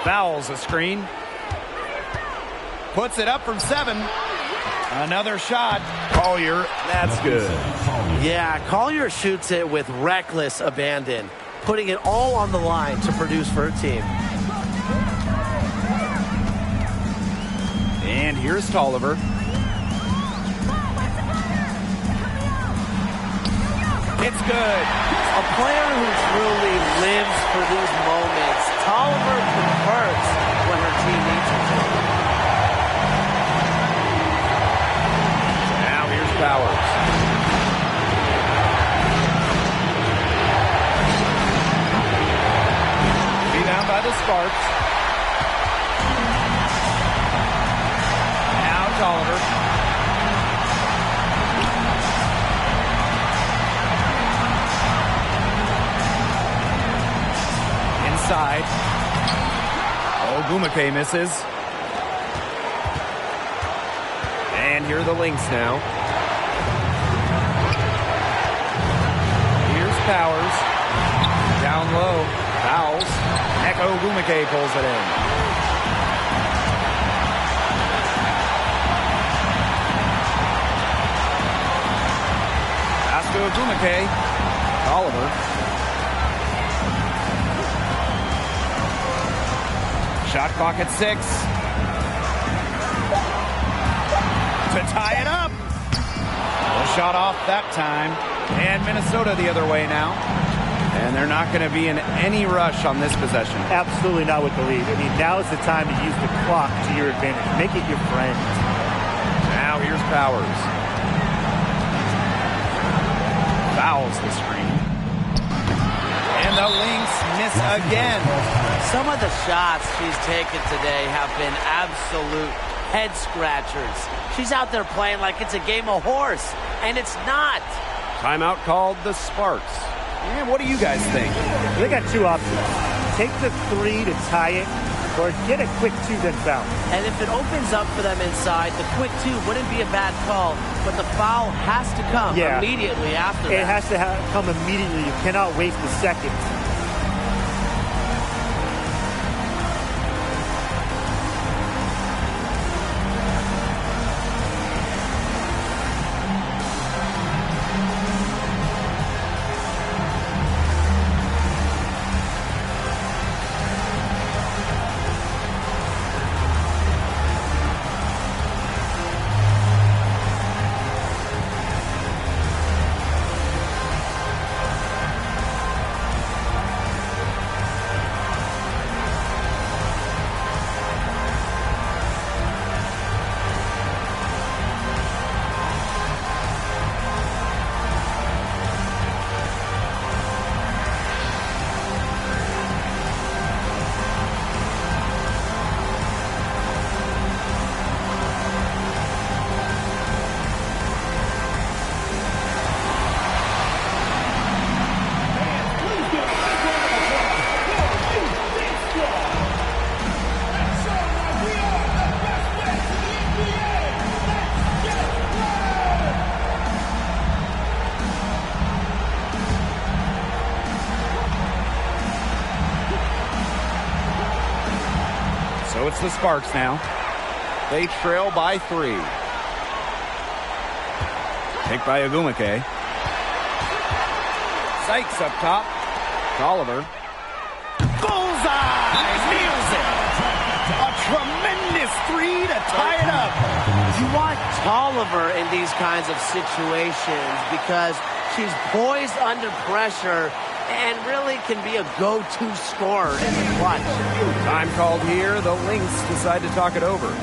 Fouls a screen. Puts it up from 7. Another shot. Collier, that's good. Yeah, Collier shoots it with reckless abandon, putting it all on the line to produce for her team. And here's Tolliver. It's good. A player who truly lives for these moments. Tolliver converts when her team needs her to. Now here's Bowers. Rebound by the Sparks. Now Tolliver. Inside. Ogwumike misses. And here are the Lynx now. Here's Powers. Down low. Fouls. Ogwumike pulls it in. to Agumake. Oliver. Shot clock at 6. To tie it up. The shot off that time. And Minnesota the other way now. And they're not going to be in any rush on this possession. Absolutely not with the lead. I mean, now is the time to use the clock to your advantage. Make it your friend. Now here's Powers. Fouls the screen. And the Lynx miss again. Some of the shots she's taken today have been absolute head scratchers. She's out there playing like it's a game of horse, and it's not. Timeout called the Sparks. And what do you guys think? They got two options. Take the 3 to tie it, or get a quick 2 then foul. And if it opens up for them inside, the quick 2 wouldn't be a bad call, but the foul has to come immediately after that. It has to come immediately. You cannot waste a second. So it's the Sparks now. They trail by 3. Picked by Agumake. Sykes up top. Oliver. Bullseye! Nails it! A tremendous 3 to tie it up. You want Tolliver in these kinds of situations because she's poised under pressure and really can be a go-to scorer in the clutch. Time called here. The Lynx decide to talk it over.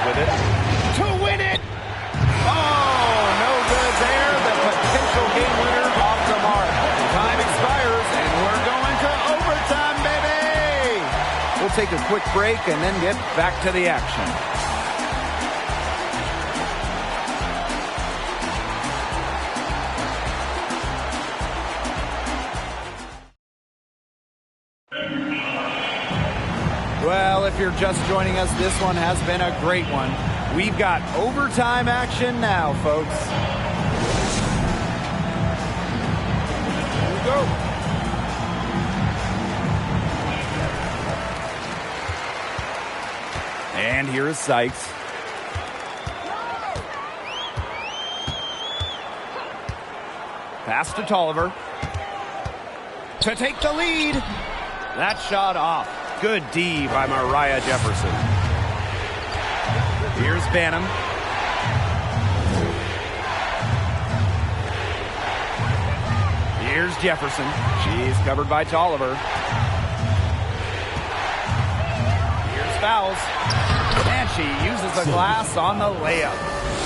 With it to win it. Oh, no good there. The potential game winner off the mark. Time expires, and we're going to overtime, baby. We'll take a quick break and then get back to the action. Well, if you're just joining us, this one has been a great one. We've got overtime action now, folks. we go. And here is Sykes. Pass to Tolliver. To take the lead. That shot off. Good D by Mariah Jefferson. Here's Banham. Here's Jefferson. She's covered by Tolliver. Here's Fowles. And she uses the glass on the layup.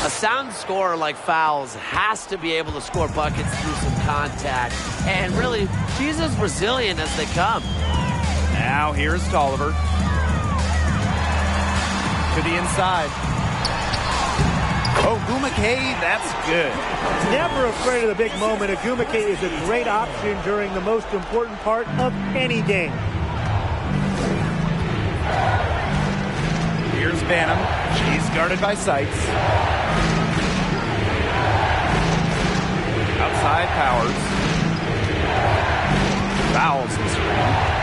A sound scorer like Fowles has to be able to score buckets through some contact. And really, she's as resilient as they come. Now here's Tolliver. To the inside. Ogumake, that's good. Never afraid of the big moment. Ogumake is a great option during the most important part of any game. Here's Banham. She's guarded by Sykes. Outside Powers. Fouls the screen.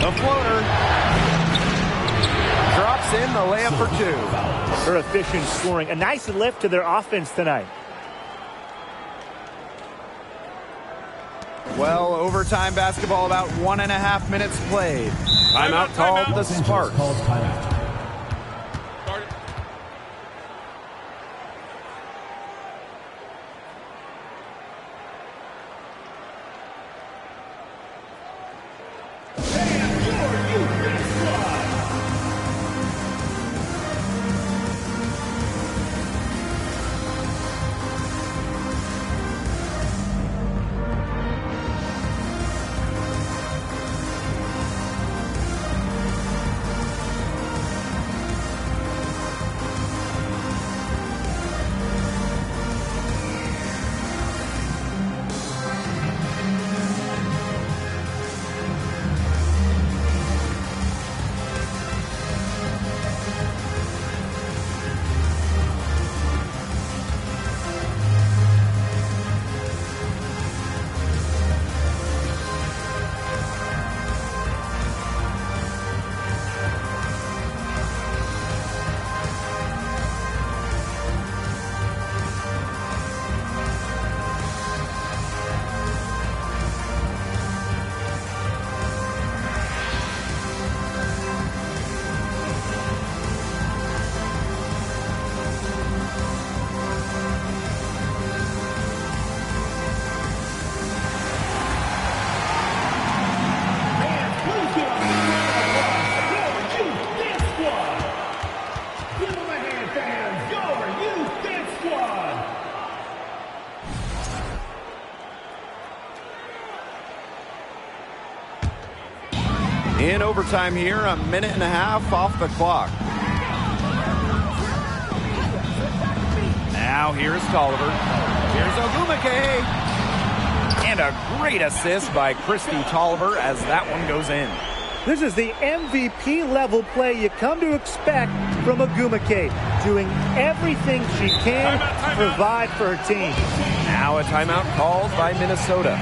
The floater. Drops in the layup for two. Her efficient scoring. A nice lift to their offense tonight. Well, overtime basketball, about 1.5 minutes played. Timeout called the Sparks. In overtime here, 1.5 minutes off the clock. Now here's Tolliver. Here's Ogumake. And a great assist by Christy Tolliver as that one goes in. This is the MVP level play you come to expect from Ogumake, doing everything she can to provide for her team. Now a timeout called by Minnesota.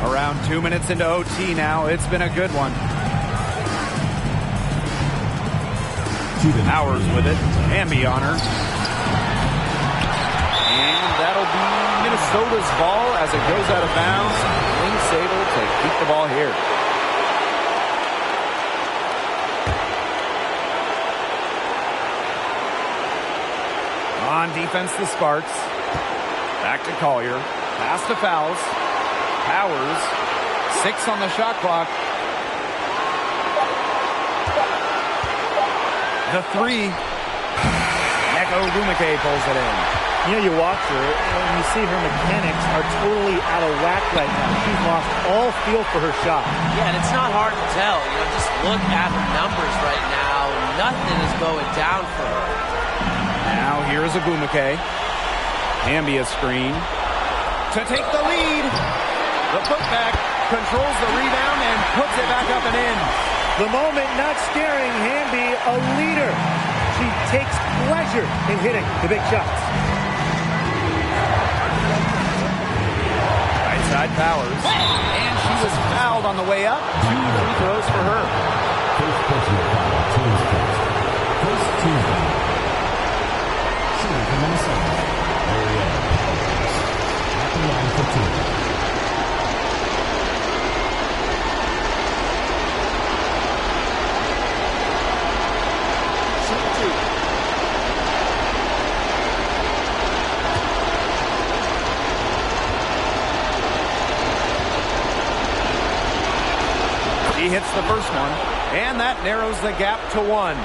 Around 2 minutes into OT now. It's been a good one. Powers with it. Hamby on her. And that'll be Minnesota's ball as it goes out of bounds. Lynx able to keep the ball here. On defense, the Sparks. Back to Collier. Pass to Fowles. Powers. 6 on the shot clock. The 3. Neko Gumake pulls it in. You know, you watch her, and you see her mechanics are totally out of whack right now. She's lost all feel for her shot. Yeah, and it's not hard to tell. You know, just look at her numbers right now. Nothing is going down for her. Now here is a Gumake. Hamby a screen. To take the lead. The putback controls the rebound and puts it back up and in. The moment not scaring Hamby, a leader. She takes pleasure in hitting the big shots. Right side Powers. And she was fouled on the way up. 2 free throws for her. First personal foul, team's first. First team foul. Shooting from Minnesota. At the line for 2. He hits the first one, and that narrows the gap to 1.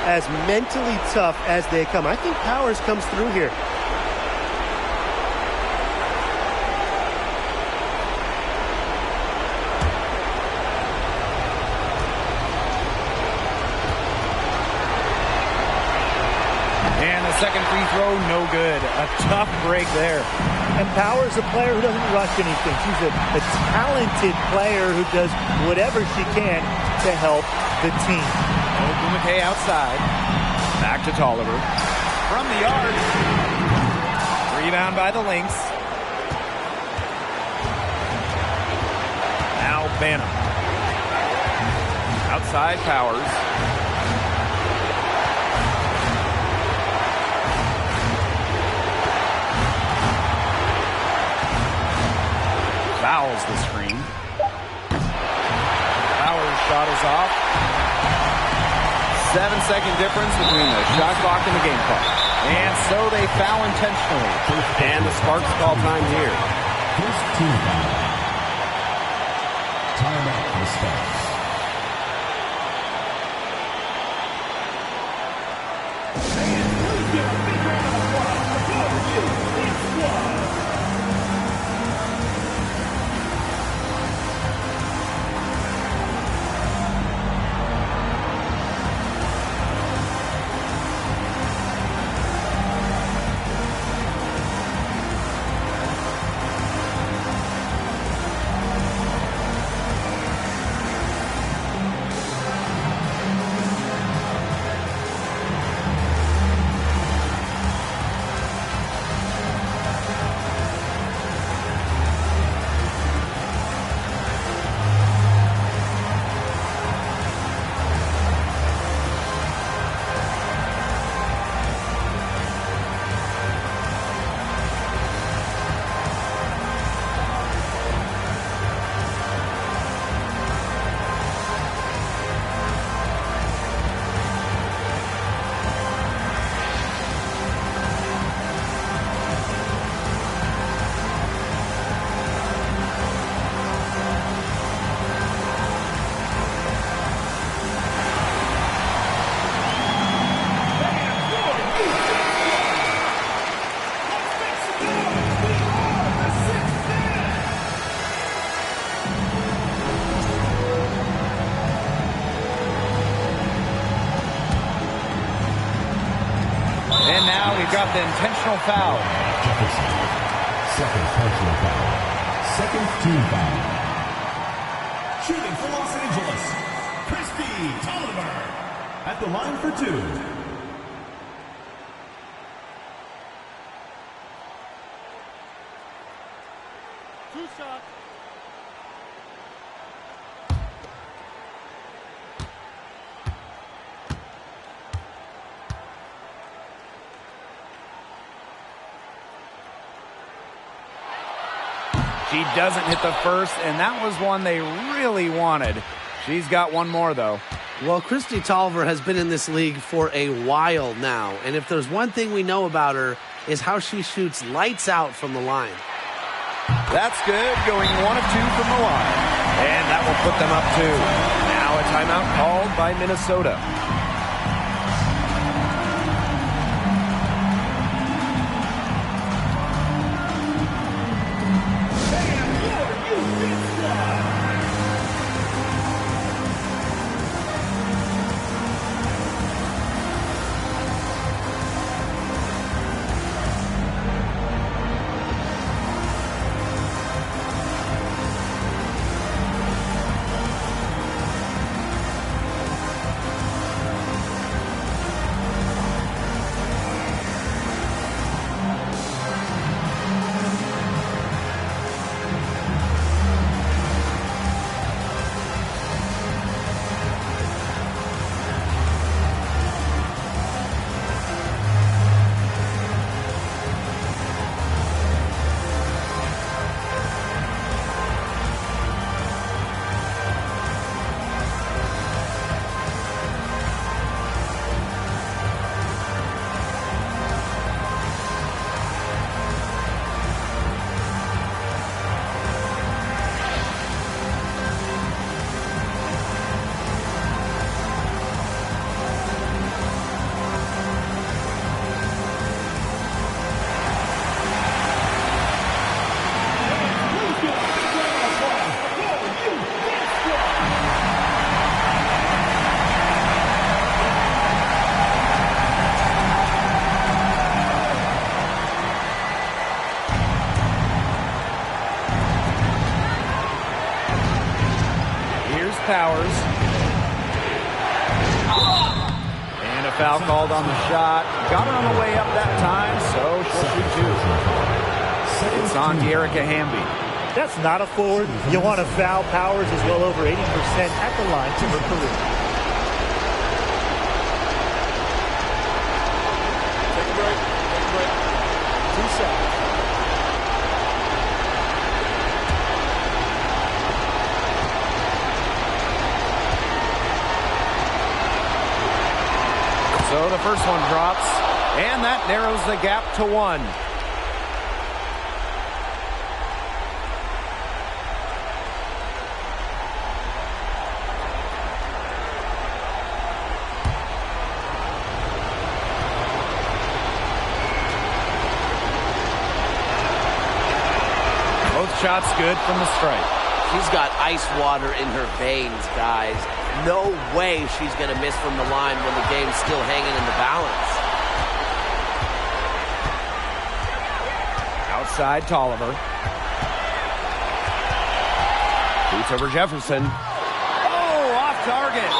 As mentally tough as they come. I think Powers comes through here. And the second free throw, no good. A tough break there. And Powers, a player who doesn't rush anything. She's a talented player who does whatever she can to help the team. Gumake outside. Back to Tolliver. From the arc. Rebound by the Lynx. Now Banham. Outside Powers. Fouls the screen. Powers' shot is off. 7-second difference between the shot clock and the game clock. And so they foul intentionally. And the Sparks call time here. First team foul. Timeout for the Sparks. And now we've got the intentional foul. Jefferson. Second personal foul. Second team foul. Shooting for Los Angeles, Christy Tolliver. At the line for 2. Two shots. She doesn't hit the first, and that was one they really wanted. She's got one more, though. Well, Christy Tolliver has been in this league for a while now, and if there's one thing we know about her is how she shoots lights out from the line. That's good, going 1 of 2 from the line. And that will put them up 2. Now a timeout called by Minnesota. Powers. And a foul called on the shot. Got her on the way up that time, so she'll shoot 2. It's on De'Erica Hamby. That's not a forward. You want to foul. Powers is well over 80% at the line to her career. Take a break. Take a break. 2 seconds. So the first one drops, and that narrows the gap to 1. Both shots good from the stripe. She's got ice water in her veins, guys. No way she's going to miss from the line when the game's still hanging in the balance. Outside Tolliver. Beats over Jefferson. Oh, off target.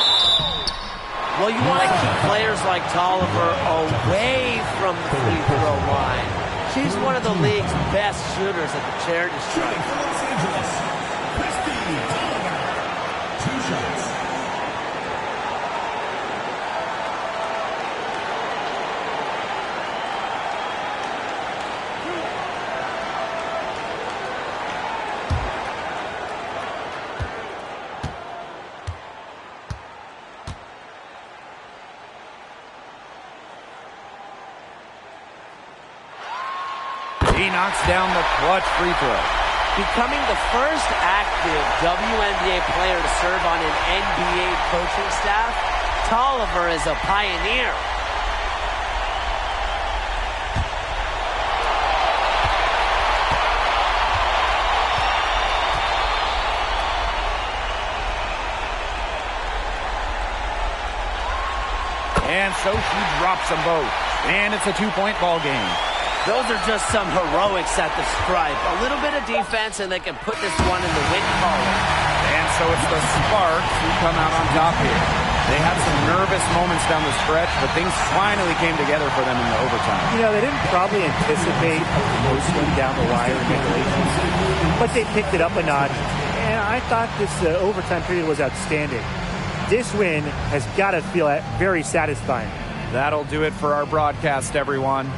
Well, you want to keep players like Tolliver away from the free throw line. She's one of the league's best shooters at the charity stripe. Los Angeles, Christy Tolliver. 2 shots. He knocks down the clutch free throw. Becoming the first active WNBA player to serve on an NBA coaching staff, Tolliver is a pioneer. And so she drops them both. And it's a 2-point ball game. Those are just some heroics at the stripe. A little bit of defense, and they can put this one in the win column. And so it's the Sparks who come out on top here. They had some nervous moments down the stretch, but things finally came together for them in the overtime. You know, they didn't probably anticipate a close one down the wire in regulation, but they picked it up a notch. And I thought this overtime period was outstanding. This win has got to feel very satisfying. That'll do it for our broadcast, everyone.